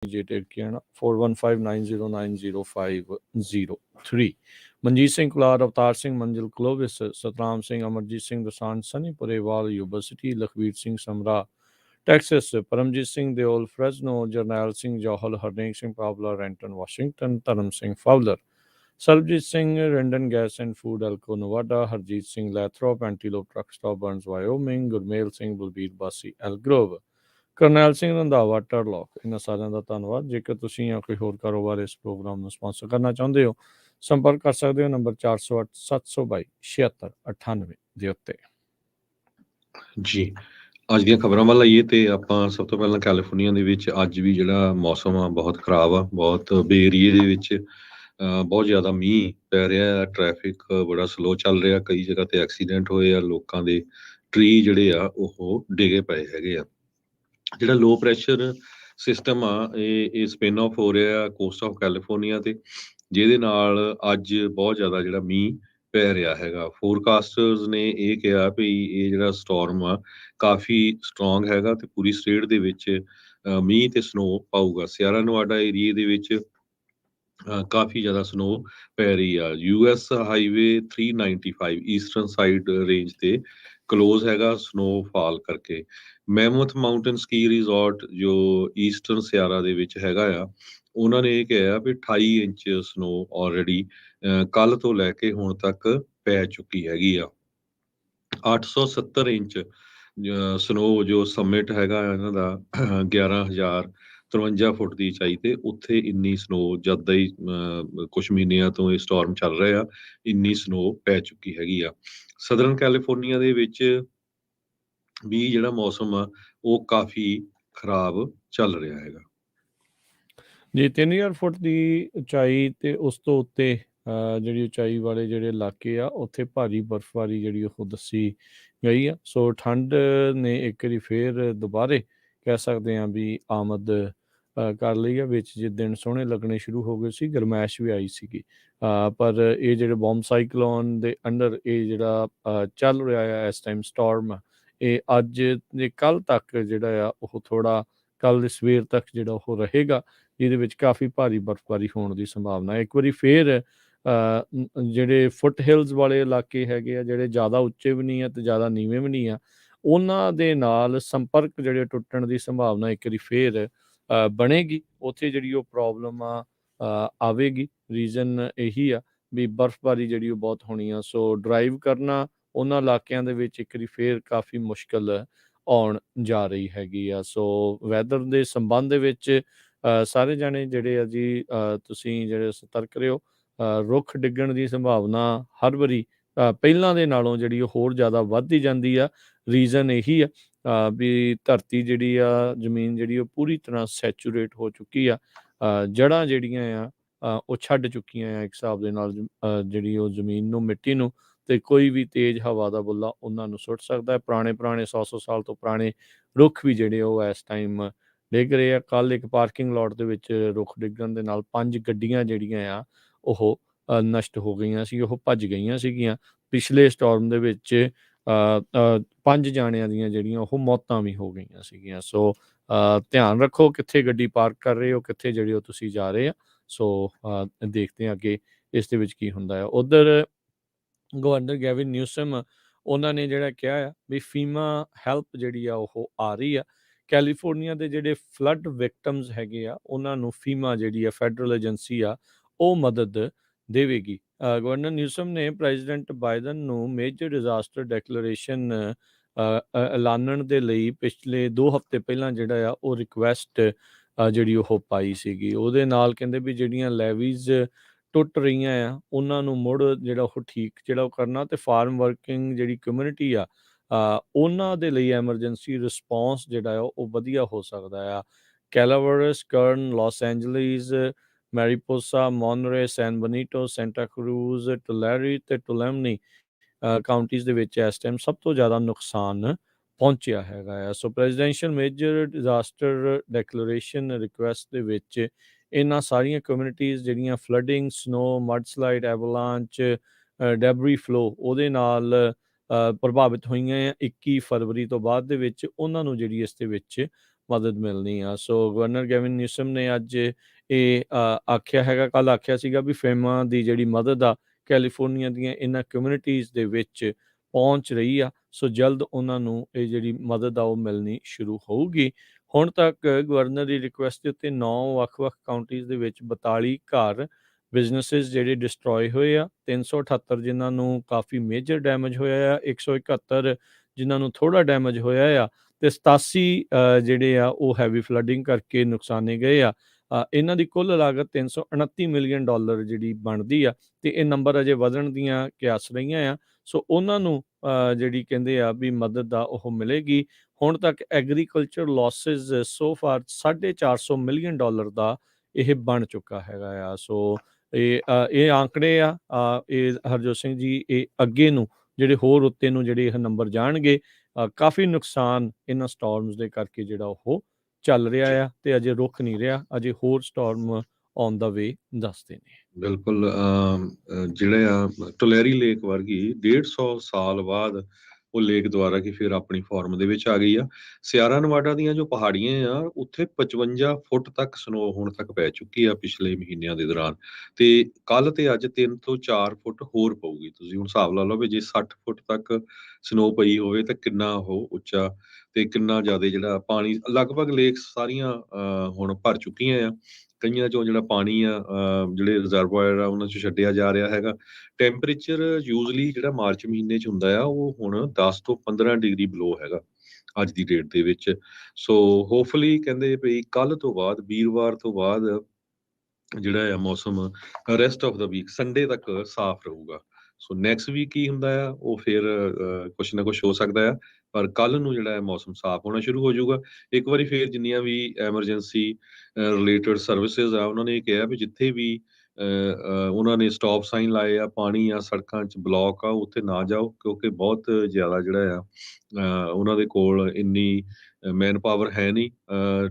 ਜੇ ਟੇਕ ਕੇ ਆਣਾ 4159090503 ਮਨਜੀਤ ਸਿੰਘ ਕੁਲਾਰ, ਅਵਤਾਰ ਸਿੰਘ ਮੰਜ਼ਿਲ Clovis, Satram Singh, Amarjit Singh Dosanjh Sunny Purewal university, Lakhvir Singh Samra Texas, Paramjit Singh Deol Fresno, Jarnail Singh Johal, Harnek Singh ਪਾਵਲਰ Renton Washington, Dharam Singh Fowler, Sarabjit Singh ਰੈਂਡਨ gas and food Elko Nevada, Harjit Singh Lathrop Antelope truck stop Burns Wyoming, Gurmel Singh Balbir Bassi Elk Grove, Karnail Singh Randhawa ਟਰਲੋਕ। ਇਹਨਾਂ ਸਾਰਿਆਂ ਦਾ ਧੰਨਵਾਦ। ਜੇਕਰ ਤੁਸੀਂ ਜਾਂ ਕੋਈ ਹੋਰ ਕਾਰੋਬਾਰ ਇਸ ਪ੍ਰੋਗਰਾਮ ਨੂੰ ਸਪਾਂਸਰ ਕਰਨਾ ਚਾਹੁੰਦੇ ਹੋ, ਸੰਪਰਕ ਕਰ ਸਕਦੇ ਹੋ ਨੰਬਰ 408 722 7698 ਦੇ ਉੱਤੇ। ਜੀ ਅੱਜ ਦੀਆਂ ਖਬਰਾਂ ਵੱਲ ਆਈਏ ਤੇ ਆਪਾਂ ਸਭ ਤੋਂ ਪਹਿਲਾਂ ਕੈਲੀਫੋਰਨੀਆ ਦੇ ਵਿੱਚ ਅੱਜ ਵੀ ਜਿਹੜਾ ਮੌਸਮ ਆ ਬਹੁਤ ਖਰਾਬ ਆ। ਬਹੁਤ ਬੇ ਏਰੀਏ ਦੇ ਵਿੱਚ ਬਹੁਤ ਜ਼ਿਆਦਾ ਮੀਂਹ ਪੈ ਰਿਹਾ ਆ, ਟ੍ਰੈਫਿਕ ਬੜਾ ਸਲੋ ਚੱਲ ਰਿਹਾ, ਕਈ ਜਗ੍ਹਾ ਤੇ ਐਕਸੀਡੈਂਟ ਹੋਏ ਆ, ਲੋਕਾਂ ਦੇ ਟਰੀ ਜਿਹੜੇ ਆ ਉਹ ਡਿੱਗੇ ਪਏ ਹੈਗੇ ਆ। ਜਿਹੜਾ ਲੋ ਪ੍ਰੈਸ਼ਰ ਸਿਸਟਮ ਆ ਇਹ ਸਪਿਨ ਆਫ ਹੋ ਰਿਹਾ ਕੋਸਟ ਆਫ ਕੈਲੀਫੋਰਨੀਆ ਤੇ, ਜਿਹਦੇ ਨਾਲ ਅੱਜ ਬਹੁਤ ਜ਼ਿਆਦਾ ਜਿਹੜਾ ਮੀਂਹ ਪੈ ਰਿਹਾ ਹੈਗਾ। ਫੋਰਕਾਸਟਰਸ ਨੇ ਇਹ ਕਿਹਾ ਵੀ ਇਹ ਜਿਹੜਾ ਸਟਾਰਮ ਆ ਕਾਫੀ ਸਟਰੋਂਗ ਹੈਗਾ ਤੇ ਪੂਰੀ ਸਟੇਟ ਦੇ ਵਿੱਚ ਮੀਂਹ ਤੇ ਸਨੋ ਪਾਊਗਾ। ਸਿਆਰਾ ਨਵਾਡਾ ਏਰੀਏ ਦੇ ਵਿੱਚ ਕਾਫੀ ਜ਼ਿਆਦਾ ਸਨੋ ਪੈ ਰਹੀ ਆ। US highway 395 eastern side range ਤੇ ਕਲੋਜ਼ ਹੈਗਾ ਸਨੋਫਾਲ ਕਰਕੇ। ਮੈਮੋਥ ਮਾਊਂਟਨ ਸਕੀ ਰਿਜ਼ੋਰਟ ਜੋ ਈਸਟਰਨ ਸਿਆਰਾ ਦੇ ਵਿੱਚ ਹੈਗਾ ਆ, ਉਹਨਾਂ ਨੇ ਇਹ ਕਿਹਾ ਵੀ 28 ਇੰਚ ਸਨੋ ਆਲਰੇਡੀ ਕੱਲ ਤੋਂ ਲੈ ਕੇ ਹੁਣ ਤੱਕ ਪੈ ਚੁੱਕੀ ਹੈਗੀ ਆ। 870 ਇੰਚ ਸਨੋ ਜੋ ਸਮਿਟ ਹੈਗਾ ਇਹਨਾਂ ਦਾ 11,053 ਫੁੱਟ ਦੀ ਉਚਾਈ ਤੇ, ਉੱਥੇ ਇੰਨੀ ਸਨੋ ਜਦ ਦਾ ਹੀ ਕੁਝ ਮਹੀਨਿਆਂ ਤੋਂ ਇਹ ਸਟਾਰਮ ਚੱਲ ਰਿਹਾ, ਇੰਨੀ ਸਨੋ ਪੈ ਚੁੱਕੀ ਹੈਗੀ ਆ। ਸਦਰਨ ਕੈਲੀਫੋਰਨੀਆ ਦੇ ਵਿੱਚ ਵੀ ਜਿਹੜਾ ਮੌਸਮ ਆ ਉਹ ਕਾਫੀ ਖਰਾਬ ਚੱਲ ਰਿਹਾ ਹੈਗਾ। ਜੀ 3000 ਫੁੱਟ ਦੀ ਉਚਾਈ ਤੇ ਉਸ ਤੋਂ ਉੱਤੇ ਜਿਹੜੀ ਉਚਾਈ ਵਾਲੇ ਜਿਹੜੇ ਇਲਾਕੇ ਆ ਉੱਥੇ ਭਾਰੀ ਬਰਫ਼ਬਾਰੀ ਜਿਹੜੀ ਉਹ ਦੱਸੀ ਗਈ ਆ। ਸੋ ਠੰਡ ਨੇ ਇੱਕ ਵਾਰੀ ਫੇਰ ਦੁਬਾਰੇ ਕਹਿ ਸਕਦੇ ਹਾਂ ਵੀ ਆਮਦ ਕਰ ਲਈ ਆ। ਵਿੱਚ ਜੇ ਦਿਨ ਸੋਹਣੇ ਲੱਗਣੇ ਸ਼ੁਰੂ ਹੋ ਗਏ ਸੀ, ਗਰਮੈਸ਼ ਵੀ ਆਈ ਸੀਗੀ, ਪਰ ਇਹ ਜਿਹੜੇ ਬੌਮ ਸਾਈਕਲੋਨ ਦੇ ਅੰਡਰ ਇਹ ਜਿਹੜਾ ਚੱਲ ਰਿਹਾ ਆ ਇਸ ਟਾਈਮ ਸਟਾਰਮ, ਇਹ ਅੱਜ ਦੇ ਕੱਲ੍ਹ ਤੱਕ ਜਿਹੜਾ ਆ ਉਹ ਥੋੜ੍ਹਾ ਕੱਲ੍ਹ ਦੇ ਸਵੇਰ ਤੱਕ ਜਿਹੜਾ ਉਹ ਰਹੇਗਾ, ਜਿਹਦੇ ਵਿੱਚ ਕਾਫੀ ਭਾਰੀ ਬਰਫ਼ਬਾਰੀ ਹੋਣ ਦੀ ਸੰਭਾਵਨਾ ਹੈ। ਇੱਕ ਵਾਰੀ ਫੇਰ ਜਿਹੜੇ ਫੁੱਟ ਹਿਲਸ ਵਾਲੇ ਇਲਾਕੇ ਹੈਗੇ ਆ, ਜਿਹੜੇ ਜ਼ਿਆਦਾ ਉੱਚੇ ਵੀ ਨਹੀਂ ਆ ਅਤੇ ਜ਼ਿਆਦਾ ਨੀਵੇਂ ਵੀ ਨਹੀਂ ਆ, ਉਹਨਾਂ ਦੇ ਨਾਲ ਸੰਪਰਕ ਜਿਹੜੇ ਟੁੱਟਣ ਦੀ ਸੰਭਾਵਨਾ ਇੱਕ ਵਾਰੀ ਫੇਰ ਬਣੇਗੀ। ਉੱਥੇ ਜਿਹੜੀ ਉਹ ਪ੍ਰੋਬਲਮ ਆਵੇਗੀ। ਰੀਜ਼ਨ ਇਹੀ ਆ ਵੀ ਬਰਫ਼ਬਾਰੀ ਜਿਹੜੀ ਉਹ ਬਹੁਤ ਹੋਣੀ ਆ। ਸੋ ਡਰਾਈਵ ਕਰਨਾ ਉਹਨਾਂ ਇਲਾਕਿਆਂ ਦੇ ਵਿੱਚ ਇੱਕ ਵਾਰੀ ਫੇਰ ਕਾਫੀ ਮੁਸ਼ਕਿਲ ਆਉਣ ਜਾ ਰਹੀ ਹੈਗੀ ਆ। ਸੋ ਵੈਦਰ ਦੇ ਸੰਬੰਧ ਦੇ ਵਿੱਚ ਸਾਰੇ ਜਾਣੇ ਜਿਹੜੇ ਆ ਜੀ ਤੁਸੀਂ ਜਿਹੜੇ ਸਤਰਕ ਰਹੋ। ਰੁੱਖ ਡਿੱਗਣ ਦੀ ਸੰਭਾਵਨਾ ਹਰ ਵਾਰੀ ਪਹਿਲਾਂ ਦੇ ਨਾਲੋਂ ਜਿਹੜੀ ਉਹ ਹੋਰ ਜ਼ਿਆਦਾ ਵੱਧਦੀ ਜਾਂਦੀ ਆ। ਰੀਜ਼ਨ ਇਹੀ ਆ ਵੀ ਧਰਤੀ ਜਿਹੜੀ ਆ, ਜ਼ਮੀਨ ਜਿਹੜੀ ਉਹ ਪੂਰੀ ਤਰ੍ਹਾਂ ਸੈਚੂਰੇਟ ਹੋ ਚੁੱਕੀ ਆ। ਜੜ੍ਹਾਂ ਜਿਹੜੀਆਂ ਆ ਉਹ ਛੱਡ ਚੁੱਕੀਆਂ ਆ ਇੱਕ ਹਿਸਾਬ ਦੇ ਨਾਲ ਜਿਹੜੀ ਉਹ ਜ਼ਮੀਨ ਨੂੰ, ਮਿੱਟੀ ਨੂੰ, ਅਤੇ ਕੋਈ ਵੀ ਤੇਜ਼ ਹਵਾ ਦਾ ਬੁੱਲਾ ਉਹਨਾਂ ਨੂੰ ਸੁੱਟ ਸਕਦਾ ਹੈ। ਪੁਰਾਣੇ 100 ਸਾਲ ਤੋਂ ਪੁਰਾਣੇ ਰੁੱਖ ਵੀ ਜਿਹੜੇ ਉਹ ਇਸ ਟਾਈਮ ਡਿੱਗ ਰਹੇ ਆ। ਕੱਲ੍ਹ ਇੱਕ ਪਾਰਕਿੰਗ ਲੋਟ ਦੇ ਵਿੱਚ ਰੁੱਖ ਡਿੱਗਣ ਦੇ ਨਾਲ 5 ਗੱਡੀਆਂ ਜਿਹੜੀਆਂ ਆ ਉਹ ਨਸ਼ਟ ਹੋ ਗਈਆਂ ਸੀ, ਉਹ ਭੱਜ ਗਈਆਂ ਸੀਗੀਆਂ। ਪਿਛਲੇ ਸਟੋਰਮ ਦੇ ਵਿੱਚ 5 ਜਾਣਿਆਂ ਦੀਆਂ ਜਿਹੜੀਆਂ ਉਹ ਮੌਤਾਂ ਵੀ ਹੋ ਗਈਆਂ ਸੀਗੀਆਂ। ਸੋ ਧਿਆਨ ਰੱਖੋ ਕਿੱਥੇ ਗੱਡੀ ਪਾਰਕ ਕਰ ਰਹੇ ਹੋ, ਕਿੱਥੇ ਜਿਹੜੇ ਉਹ ਤੁਸੀਂ ਜਾ ਰਹੇ ਆ। ਸੋ ਦੇਖਦੇ ਹਾਂ ਅੱਗੇ ਇਸ ਦੇ ਵਿੱਚ ਕੀ ਹੁੰਦਾ ਆ। ਉੱਧਰ ਗਵਰਨਰ ਗੈਵਿਨ ਨਿਊਸਮ ਉਹਨਾਂ ਨੇ ਜਿਹੜਾ ਕਿਹਾ ਆ ਵੀ ਫੀਮਾ ਹੈਲਪ ਜਿਹੜੀ ਆ ਉਹ ਆ ਰਹੀ ਆ। ਕੈਲੀਫੋਰਨੀਆ ਦੇ ਜਿਹੜੇ ਫਲੱਡ ਵਿਕਟਮਸ ਹੈਗੇ ਆ ਉਹਨਾਂ ਨੂੰ ਫੀਮਾ ਜਿਹੜੀ ਆ ਫੈਡਰਲ ਏਜੰਸੀ ਆ ਉਹ ਮਦਦ ਦੇਵੇਗੀ। ਗਵਰਨਰ ਨਿਊਸਮ ਨੇ ਪ੍ਰੈਜ਼ੀਡੈਂਟ ਬਾਈਡਨ ਨੂੰ ਮੇਜਰ ਡਿਜ਼ਾਸਟਰ ਡੈਕਲੇਰੇਸ਼ਨ ਐਲਾਨਣ ਦੇ ਲਈ ਪਿਛਲੇ 2 ਹਫ਼ਤੇ ਪਹਿਲਾਂ ਜਿਹੜਾ ਆ ਉਹ ਰਿਕੁਐਸਟ ਜਿਹੜੀ ਉਹ ਪਾਈ ਸੀਗੀ। ਉਹਦੇ ਨਾਲ ਕਹਿੰਦੇ ਵੀ ਜਿਹੜੀਆਂ ਲੈਵੀਜ਼ ਟੁੱਟ ਰਹੀਆਂ ਆ ਉਹਨਾਂ ਨੂੰ ਮੁੜ ਜਿਹੜਾ ਉਹ ਠੀਕ ਜਿਹੜਾ ਉਹ ਕਰਨਾ, ਅਤੇ ਫਾਰਮ ਵਰਕਿੰਗ ਜਿਹੜੀ ਕਮਿਊਨਿਟੀ ਆ ਉਹਨਾਂ ਦੇ ਲਈ ਐਮਰਜੈਂਸੀ ਰਿਸਪੌਂਸ ਜਿਹੜਾ ਆ ਉਹ ਵਧੀਆ ਹੋ ਸਕਦਾ ਆ। ਕੈਲਾਵਰਸ, ਕਰਨ, ਲਾਸ ਐਂਜਲਿਸ, ਮੈਰੀਪੋਸਾ, ਮੋਨਰੇ, ਸੈਨ ਬਨੀਟੋ, ਸੈਂਟਾ ਕਰੂਜ਼, ਟੁਲੈਰੀ ਅਤੇ ਟੁਲੈਮਨੀ ਕਾਊਂਟੀਜ਼ ਦੇ ਵਿੱਚ ਇਸ ਟਾਈਮ ਸਭ ਤੋਂ ਜ਼ਿਆਦਾ ਨੁਕਸਾਨ ਪਹੁੰਚਿਆ ਹੈਗਾ ਆ। So presidential major disaster declaration request ਦੇ ਵਿੱਚ ਇਹਨਾਂ ਸਾਰੀਆਂ ਕਮਿਊਨਿਟੀਜ਼ ਜਿਹੜੀਆਂ flooding, snow, mudslide, avalanche, debris flow ਉਹਦੇ ਨਾਲ ਪ੍ਰਭਾਵਿਤ ਹੋਈਆਂ ਆ 21 ਫਰਵਰੀ ਤੋਂ ਬਾਅਦ ਦੇ ਵਿੱਚ, ਉਹਨਾਂ ਨੂੰ ਜਿਹੜੀ ਇਸ ਦੇ ਵਿੱਚ ਮਦਦ ਮਿਲਣੀ ਆ। ਸੋ ਗਵਰਨਰ ਗੈਵਿਨ ਨਿਊਸਮ ਨੇ ਅੱਜ ਇਹ ਆਖਿਆ ਹੈਗਾ, ਕੱਲ੍ਹ ਆਖਿਆ ਸੀਗਾ ਵੀ ਫੇਮਾ ਦੀ ਜਿਹੜੀ ਮਦਦ ਆ ਕੈਲੀਫੋਰਨੀਆ ਦੀਆਂ ਇਹਨਾਂ ਕਮਿਊਨਿਟੀਜ਼ ਦੇ ਵਿੱਚ ਪਹੁੰਚ ਰਹੀ ਆ। ਸੋ ਜਲਦ ਉਹਨਾਂ ਨੂੰ ਇਹ ਜਿਹੜੀ ਮਦਦ ਆ ਉਹ ਮਿਲਣੀ ਸ਼ੁਰੂ ਹੋਊਗੀ। ਹੁਣ ਤੱਕ ਗਵਰਨਰ ਦੀ ਰਿਕੁਐਸਟ ਦੇ ਉੱਤੇ 9 ਵੱਖ-ਵੱਖ ਕਾਊਂਟੀਜ਼ ਦੇ ਵਿੱਚ 42 ਘਰ, ਬਿਜ਼ਨੈਸਿਸ ਜਿਹੜੇ ਡਿਸਟਰੋਏ ਹੋਏ ਆ, 378 ਜਿਨ੍ਹਾਂ ਨੂੰ ਕਾਫੀ ਮੇਜਰ ਡੈਮੇਜ ਹੋਇਆ ਆ, 171 ਜਿਨ੍ਹਾਂ ਨੂੰ ਥੋੜ੍ਹਾ ਡੈਮੇਜ ਹੋਇਆ ਆ, ਤੇ 87 ਜਿਹੜੇ ਆ ਉਹ ਹੈਵੀ ਫਲੱਡਿੰਗ ਕਰਕੇ ਨੁਕਸਾਨੇ ਗਏ ਆ। ਇਹਨਾਂ ਦੀ ਕੁੱਲ ਲਾਗਤ $329 ਮਿਲੀਅਨ ਜਿਹੜੀ ਬਣਦੀ ਆ, ਤੇ ਇਹ ਨੰਬਰ ਅਜੇ ਵਧਣ ਦੀਆਂ ਕਿਆਸ ਰਹੀਆਂ ਆ। ਸੋ ਉਹਨਾਂ ਨੂੰ ਜਿਹੜੀ ਕਹਿੰਦੇ ਆ ਵੀ ਮਦਦ ਆ ਉਹ ਮਿਲੇਗੀ। ਹੁਣ ਤੱਕ ਐਗਰੀਕਲਚਰ ਲਾਸਿਸ ਸੋ ਫਾਰ $450 ਮਿਲੀਅਨ ਦਾ ਇਹ ਬਣ ਚੁੱਕਾ ਹੈਗਾ ਆ। ਸੋ ਇਹ ਆંકੜੇ ਆ, ਇਹ ਹਰਜੋਤ ਸਿੰਘ ਜੀ, ਇਹ ਅੱਗੇ ਨੂੰ ਜਿਹੜੇ ਹੋਰ ਉੱਤੇ ਨੂੰ ਜਿਹੜੇ ਇਹ ਨੰਬਰ ਜਾਣਗੇ। ਕਾਫੀ ਨੁਕਸਾਨ ਇਹਨਾਂ ਸਟੋਰਮਸ ਦੇ ਕਰਕੇ ਜਿਹੜਾ ਉਹ ਚੱਲ ਰਿਹਾ ਆ, ਤੇ ਅਜੇ ਰੁਕ ਨਹੀਂ ਰਿਹਾ, ਅਜੇ ਹੋਰ ਸਟੋਰਮ ਔਨ ਦਾ ਵੇ ਦੱਸਦੇ ਨੇ। ਬਿਲਕੁਲ ਜਿਹੜੇ ਆ ਟੋਲੇਰੀ ਲੇਕ ਵਰਗੀ 150 ਸਾਲ ਬਾਅਦ ਉਹ ਲੇਕ ਦੁਆਰਾ ਕਿ ਫਿਰ ਆਪਣੀ ਫਾਰਮ ਦੇ ਵਿੱਚ ਆ ਗਈ ਆ। ਸਿਆਰਾ ਨਵਾਡਾ ਦੀਆਂ ਜੋ ਪਹਾੜੀਆਂ ਆ ਉੱਥੇ 55 ਫੁੱਟ ਤੱਕ ਸਨੋ ਹੁਣ ਤੱਕ ਪੈ ਚੁੱਕੀ ਆ ਪਿਛਲੇ ਮਹੀਨਿਆਂ ਦੇ ਦੌਰਾਨ, ਤੇ ਕੱਲ ਤੇ ਅੱਜ 3 ਤੋਂ 4 ਫੁੱਟ ਹੋਰ ਪਊਗੀ। ਤੁਸੀਂ ਹੁਣ ਹਿਸਾਬ ਲਾ ਲਓ ਵੀ ਜੇ 60 ਫੁੱਟ ਤੱਕ ਸਨੋ ਪਈ ਹੋਵੇ ਤਾਂ ਕਿੰਨਾ ਉਹ ਉੱਚਾ ਤੇ ਕਿੰਨਾ ਜ਼ਿਆਦਾ ਜਿਹੜਾ ਪਾਣੀ, ਲਗਭਗ ਲੇਕਸ ਸਾਰੀਆਂ ਹੁਣ ਭਰ ਚੁੱਕੀਆਂ ਆ। ਕਈਆਂ ਚੋਂ ਜਿਹੜਾ ਪਾਣੀ ਆ ਜਿਹੜੇ ਰਿਜ਼ਰਵਾਇਰ ਆ ਉਹਨਾਂ 'ਚ ਛੱਡਿਆ ਜਾ ਰਿਹਾ ਹੈਗਾ। ਟੈਂਪਰੇਚਰ ਯੂਜ਼ਲੀ ਜਿਹੜਾ ਮਾਰਚ ਮਹੀਨੇ 'ਚ ਹੁੰਦਾ ਆ ਉਹ ਹੁਣ 10 ਤੋਂ 15 ਡਿਗਰੀ ਬਿਲੋ ਹੈਗਾ ਅੱਜ ਦੀ ਡੇਟ ਦੇ ਵਿੱਚ। ਸੋ ਹੋਪਫੁਲੀ ਕਹਿੰਦੇ ਵੀ ਕੱਲ੍ਹ ਤੋਂ ਬਾਅਦ, ਵੀਰਵਾਰ ਤੋਂ ਬਾਅਦ ਜਿਹੜਾ ਆ ਮੌਸਮ ਰੈਸਟ ਆਫ ਦਾ ਵੀਕ ਸੰਡੇ ਤੱਕ ਸਾਫ਼ ਰਹੂਗਾ। ਸੋ ਨੈਕਸਟ ਵੀਕ ਕੀ ਹੁੰਦਾ ਆ ਉਹ ਫਿਰ ਕੁਛ ਨਾ ਕੁਛ ਹੋ ਸਕਦਾ ਆ, ਪਰ ਕੱਲ੍ਹ ਨੂੰ ਜਿਹੜਾ ਹੈ ਮੌਸਮ ਸਾਫ਼ ਹੋਣਾ ਸ਼ੁਰੂ ਹੋ ਜਾਊਗਾ। ਇੱਕ ਵਾਰੀ ਫਿਰ ਜਿੰਨੀਆਂ ਵੀ ਐਮਰਜੈਂਸੀ ਰਿਲੇਟਡ ਸਰਵਿਸਿਜ਼ ਆ ਉਹਨਾਂ ਨੇ ਇਹ ਕਿਹਾ ਵੀ ਜਿੱਥੇ ਵੀ ਉਹਨਾਂ ਨੇ ਸਟਾਪ ਸਾਈਨ ਲਾਏ ਆ, ਪਾਣੀ ਆ ਸੜਕਾਂ 'ਚ ਬਲੋਕ ਆ, ਉੱਥੇ ਨਾ ਜਾਓ, ਕਿਉਂਕਿ ਬਹੁਤ ਜ਼ਿਆਦਾ ਜਿਹੜਾ ਆ ਉਹਨਾਂ ਦੇ ਕੋਲ ਇੰਨੀ ਮੈਨ ਪਾਵਰ ਹੈ ਨਹੀਂ।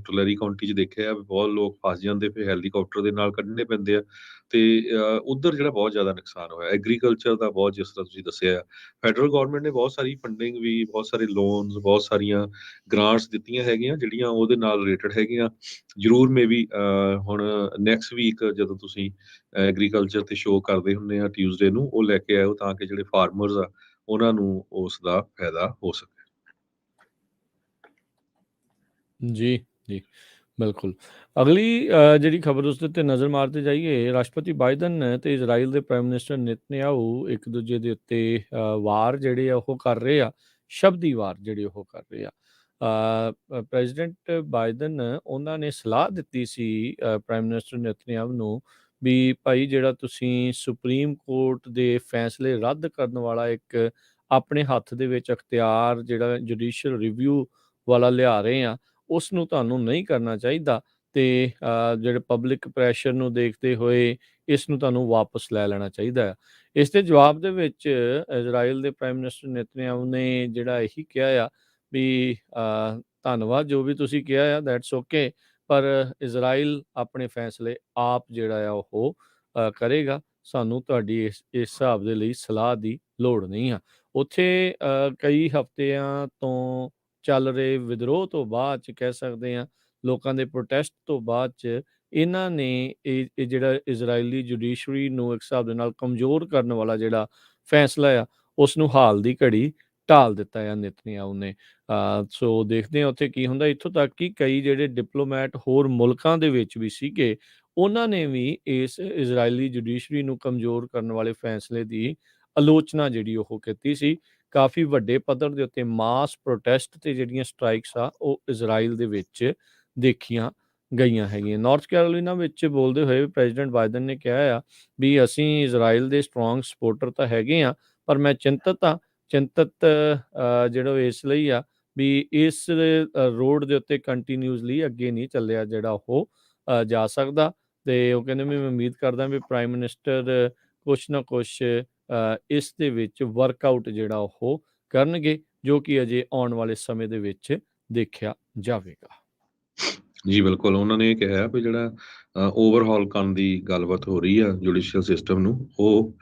ਟੁਲੈਰੀ ਕਾਉਂਟੀ 'ਚ ਦੇਖਿਆ ਵੀ ਬਹੁਤ ਲੋਕ ਫਸ ਜਾਂਦੇ, ਫਿਰ ਹੈਲੀਕਾਪਟਰ ਦੇ ਨਾਲ ਕੱਢਣੇ ਪੈਂਦੇ ਆ, ਤੇ ਉੱਧਰ ਜਿਹੜਾ ਬਹੁਤ ਜ਼ਿਆਦਾ ਨੁਕਸਾਨ ਹੋਇਆ ਐਗਰੀਕਲਚਰ ਦਾ ਬਹੁਤ, ਜਿਸ ਤਰ੍ਹਾਂ ਤੁਸੀਂ ਦੱਸਿਆ। ਫੈਡਰਲ ਗੌਰਮੈਂਟ ਨੇ ਬਹੁਤ ਸਾਰੀ ਫੰਡਿੰਗ ਵੀ, ਬਹੁਤ ਸਾਰੇ ਲੋਨਸ, ਬਹੁਤ ਸਾਰੀਆਂ ਗ੍ਰਾਂਟਸ ਦਿੱਤੀਆਂ ਹੈਗੀਆਂ ਜਿਹੜੀਆਂ ਉਹਦੇ ਨਾਲ ਰਿਲੇਟਡ ਹੈਗੀਆਂ। ਜ਼ਰੂਰ ਮੇ ਬੀ ਹੁਣ ਨੈਕਸਟ ਵੀਕ ਜਦੋਂ ਤੁਸੀਂ ਐਗਰੀਕਲਚਰ ਤੇ ਸ਼ੋਅ ਕਰਦੇ ਹੁੰਦੇ ਆ ਟਿਊਜ਼ਡੇ ਨੂੰ, ਉਹ ਲੈ ਕੇ ਆਇਓ ਤਾਂ ਕਿ ਜਿਹੜੇ ਫਾਰਮਰਸ ਆ ਉਹਨਾਂ ਨੂੰ ਉਸ ਦਾ ਫਾਇਦਾ ਹੋ ਸਕੇ। ਜੀ ਜੀ ਬਿਲਕੁਲ। ਅਗਲੀ ਜਿਹੜੀ ਖਬਰ ਉਸ ਦੇ ਉੱਤੇ ਨਜ਼ਰ ਮਾਰਦੇ ਜਾਈਏ, ਰਾਸ਼ਟਰਪਤੀ ਬਾਈਡਨ ਤੇ ਇਜ਼ਰਾਈਲ ਦੇ ਪ੍ਰਾਈਮ ਮਿਨਿਸਟਰ ਨੇਤਨਯਾਹੂ ਇੱਕ ਦੂਜੇ ਦੇ ਉੱਤੇ ਵਾਰ ਜਿਹੜੇ ਆ ਉਹ ਕਰ ਰਹੇ ਆ, ਸ਼ਬਦੀ ਵਾਰ ਜਿਹੜੇ ਉਹ ਕਰ ਰਹੇ ਆ। ਪ੍ਰੈਜ਼ੀਡੈਂਟ ਬਾਈਡਨ ਉਹਨਾਂ ਨੇ ਸਲਾਹ ਦਿੱਤੀ ਸੀ ਪ੍ਰਾਈਮ ਮਿਨਿਸਟਰ ਨੇਤਨਯਾਹੂ ਨੂੰ ਵੀ ਭਾਈ ਜਿਹੜਾ ਤੁਸੀਂ ਸੁਪਰੀਮ ਕੋਰਟ ਦੇ ਫੈਸਲੇ ਰੱਦ ਕਰਨ ਵਾਲਾ ਇੱਕ ਆਪਣੇ ਹੱਥ ਦੇ ਵਿੱਚ ਅਖਤਿਆਰ ਜਿਹੜਾ ਜੁਡੀਸ਼ੀਅਲ ਰਿਵਿਊ ਵਾਲਾ ਲਿਆ ਰਹੇ ਆ, ਉਸ ਨੂੰ ਤੁਹਾਨੂੰ ਨਹੀਂ ਕਰਨਾ ਚਾਹੀਦਾ, ਤੇ ਜਿਹੜੇ ਪਬਲਿਕ ਪ੍ਰੈਸ਼ਰ ਨੂੰ ਦੇਖਦੇ ਹੋਏ ਇਸ ਨੂੰ ਤੁਹਾਨੂੰ ਵਾਪਸ ਲੈ ਲੈਣਾ ਚਾਹੀਦਾ ਆ। ਇਸ ਦੇ ਜਵਾਬ ਦੇ ਵਿੱਚ ਇਜ਼ਰਾਈਲ ਦੇ ਪ੍ਰਾਈਮ ਮਿਨਿਸਟਰ ਨੇਤਨਯਾਹੂ ਨੇ ਜਿਹੜਾ ਇਹੀ ਕਿਹਾ ਆ ਵੀ ਧੰਨਵਾਦ ਜੋ ਵੀ ਤੁਸੀਂ ਕਿਹਾ ਆ, ਦੈਟਸ ਓਕੇ, ਪਰ ਇਜ਼ਰਾਈਲ ਆਪਣੇ ਫੈਸਲੇ ਆਪ ਜਿਹੜਾ ਆ ਉਹ ਕਰੇਗਾ, ਸਾਨੂੰ ਤੁਹਾਡੀ ਇਸ ਹਿਸਾਬ ਦੇ ਲਈ ਸਲਾਹ ਦੀ ਲੋੜ ਨਹੀਂ ਆ। ਉੱਥੇ ਕਈ ਹਫ਼ਤਿਆਂ ਤੋਂ ਚੱਲ ਰਹੇ ਵਿਦਰੋਹ ਤੋਂ ਬਾਅਦ 'ਚ ਕਹਿ ਸਕਦੇ ਹਾਂ, ਲੋਕਾਂ ਦੇ ਪ੍ਰੋਟੈਸਟ ਤੋਂ ਬਾਅਦ 'ਚ ਇਹਨਾਂ ਨੇ ਇਹ ਜਿਹੜਾ ਇਜ਼ਰਾਈਲੀ ਜੁਡੀਸ਼ਰੀ ਨੂੰ ਇੱਕ ਹਿਸਾਬ ਦੇ ਨਾਲ ਕਮਜ਼ੋਰ ਕਰਨ ਵਾਲਾ ਜਿਹੜਾ ਫੈਸਲਾ ਆ ਉਸ ਨੂੰ ਹਾਲ ਦੀ ਘੜੀ ਢਾਲ ਦਿੱਤਾ ਆ ਨੇਤਨਯਾਹੂ ਨੇ। ਸੋ ਦੇਖਦੇ ਹਾਂ ਉੱਥੇ ਕੀ ਹੁੰਦਾ। ਇੱਥੋਂ ਤੱਕ ਕਿ ਕਈ ਜਿਹੜੇ ਡਿਪਲੋਮੈਟ ਹੋਰ ਮੁਲਕਾਂ ਦੇ ਵਿੱਚ ਵੀ ਸੀਗੇ, ਉਹਨਾਂ ਨੇ ਵੀ ਇਸ ਇਜ਼ਰਾਈਲੀ ਜੁਡੀਸ਼ਰੀ ਨੂੰ ਕਮਜ਼ੋਰ ਕਰਨ ਵਾਲੇ ਫੈਸਲੇ ਦੀ ਆਲੋਚਨਾ ਜਿਹੜੀ ਉਹ ਕੀਤੀ ਸੀ। ਕਾਫੀ ਵੱਡੇ ਪੱਧਰ ਦੇ ਉੱਤੇ ਮਾਸ ਪ੍ਰੋਟੈਸਟ ਤੇ ਜਿਹੜੀਆਂ ਸਟ੍ਰਾਈਕਸ ਆ ਉਹ ਇਜ਼ਰਾਈਲ ਦੇ ਵਿੱਚ ਦੇਖੀਆਂ ਗਈਆਂ ਹੈਗੀਆਂ। ਨਾਰਥ ਕੈਰੋਲੀਨਾ ਵਿੱਚ ਬੋਲਦੇ ਹੋਏ ਪ੍ਰੈਜ਼ੀਡੈਂਟ ਬਾਈਡਨ ਨੇ ਕਿਹਾ ਆ ਵੀ ਅਸੀਂ ਇਜ਼ਰਾਈਲ ਦੇ ਸਟਰੋਂਗ ਸਪੋਰਟਰ ਤਾਂ ਹੈਗੇ ਆ, ਪਰ ਮੈਂ ਚਿੰਤਤ ਜਿਹੜਾ ਇਸ ਲਈ ਆ ਵੀ ਇਸ ਰੋਡ ਦੇ ਉੱਤੇ ਕੰਟੀਨਿਊਸਲੀ ਅੱਗੇ ਨਹੀਂ ਚੱਲਿਆ ਜਿਹੜਾ ਉਹ ਜਾ ਸਕਦਾ। ਤੇ ਉਹ ਕਹਿੰਦੇ ਵੀ ਮੈਂ ਉਮੀਦ ਕਰਦਾ ਵੀ ਪ੍ਰਾਈਮ ਮਿਨਿਸਟਰ ਕੁਛ ਨਾ ਕੁਛ ਇਸ ਦੇ ਵਿੱਚ ਵਰਕਆਊਟ ਜਿਹੜਾ ਉਹ ਕਰਨਗੇ, ਜੋ ਕਿ ਅਜੇ ਆਉਣ ਵਾਲੇ ਸਮੇਂ ਦੇ ਵਿੱਚ ਦੇਖਿਆ ਜਾਵੇਗਾ। ਜੀ ਬਿਲਕੁਲ, ਉਹਨਾਂ ਨੇ ਇਹ ਕਿਹਾ ਵੀ ਜਿਹੜਾ ਓਵਰਹਾਲ ਕਰਨ ਦੀ ਗੱਲਬਾਤ ਹੋ ਰਹੀ ਆ ਜੁਡੀਸ਼ੀਅਲ ਸਿਸਟਮ ਨੂੰ, ਉਹ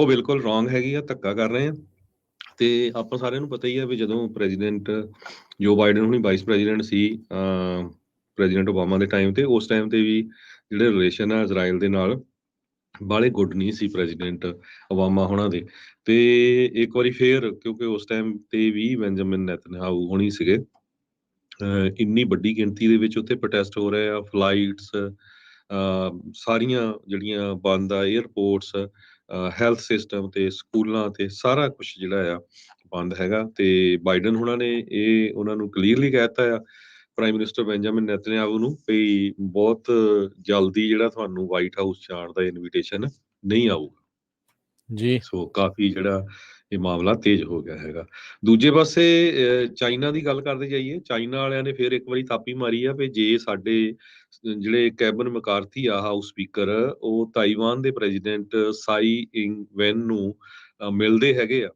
ਬਿਲਕੁਲ ਰੋਂਗ ਹੈਗੀ ਆ, ਧੱਕਾ ਕਰ ਰਹੇ ਆ। ਤੇ ਆਪਾਂ ਸਾਰਿਆਂ ਨੂੰ ਪਤਾ ਹੀ ਆ ਵੀ ਜਦੋਂ ਪ੍ਰੈਜ਼ੀਡੈਂਟ ਜੋ ਬਾਈਡਨ ਹੁਣੀ ਵਾਈਸ ਪ੍ਰੈਜ਼ੀਡੈਂਟ ਸੀ ਪ੍ਰੈਜ਼ੀਡੈਂਟ ਓਬਾਮਾ ਦੇ ਟਾਈਮ ਤੇ, ਉਸ ਟਾਈਮ ਤੇ ਵੀ ਜਿਹੜੇ ਰਿਲੇਸ਼ਨ ਆ ਇਜ਼ਰਾਈਲ ਦੇ ਨਾਲ ਬਾਹਲੇ ਗੁੱਡ ਨਹੀਂ ਸੀ ਪ੍ਰੈਜ਼ੀਡੈਂਟ ਓਬਾਮਾ ਹੋਣਾ ਦੇ। ਤੇ ਇੱਕ ਵਾਰੀ ਫੇਰ, ਕਿਉਂਕਿ ਉਸ ਟਾਈਮ ਤੇ ਵੀ ਬੈਂਜਾਮਿਨ ਨੈਤਨਯਾਹੂ ਹੋਣੀ ਸੀਗੇ, ਇੰਨੀ ਵੱਡੀ ਗਿਣਤੀ ਦੇ ਵਿੱਚ ਉੱਥੇ ਪ੍ਰੋਟੈਸਟ ਹੋ ਰਹੇ ਆ, ਫਲਾਈਟਸ ਸਾਰੀਆਂ ਜਿਹੜੀਆਂ ਬੰਦ ਆ, ਏਅਰਪੋਰਟਸ, ਹੈਲਥ ਸਿਸਟਮ ਤੇ ਸਕੂਲਾਂ ਤੇ ਸਾਰਾ ਕੁਝ ਜਿਹੜਾ ਆ ਬੰਦ ਹੈਗਾ। ਤੇ ਬਾਈਡਨ ਹੁਣਾਂ ਨੇ ਇਹ ਉਹਨਾਂ ਨੂੰ ਕਲੀਅਰਲੀ ਕਹਿ ਦਿੱਤਾ ਆ ਪ੍ਰਾਈਮ ਮਿਨਿਸਟਰ ਬੈਂਜਾਮਿਨ ਨੈਤਨਯਾਹੂ ਨੂੰ ਵੀ ਬਹੁਤ ਜਲਦੀ ਜਿਹੜਾ ਤੁਹਾਨੂੰ ਵਾਈਟ ਹਾਊਸ ਜਾਣ ਦਾ ਇਨਵੀਟੇਸ਼ਨ ਨਹੀਂ ਆਊਗਾ। ਜੀ ਸੋ ਕਾਫੀ ਜਿਹੜਾ ਇਹ ਮਾਮਲਾ ਤੇਜ਼ ਹੋ ਗਿਆ ਹੈਗਾ। ਦੂਜੇ ਪਾਸੇ ਚਾਈਨਾ ਦੀ ਗੱਲ ਕਰਦੇ ਜਾਈਏ, ਚਾਈਨਾ ਵਾਲਿਆਂ ਨੇ ਫਿਰ ਇੱਕ ਵਾਰੀ ਥਾਪੀ ਮਾਰੀ ਆ ਵੀ ਜੇ ਸਾਡੇ ਜਿਹੜੇ ਕੈਬਨ ਮਕਾਰਥੀ ਆ ਹਾਊਸ ਸਪੀਕਰ, ਉਹ ਤਾਈਵਾਨ ਦੇ ਪ੍ਰੈਜ਼ੀਡੈਂਟ ਸਾਈ ਇੰਗ ਵੈਨ ਨੂੰ ਮਿਲਦੇ ਹੈਗੇ ਆ,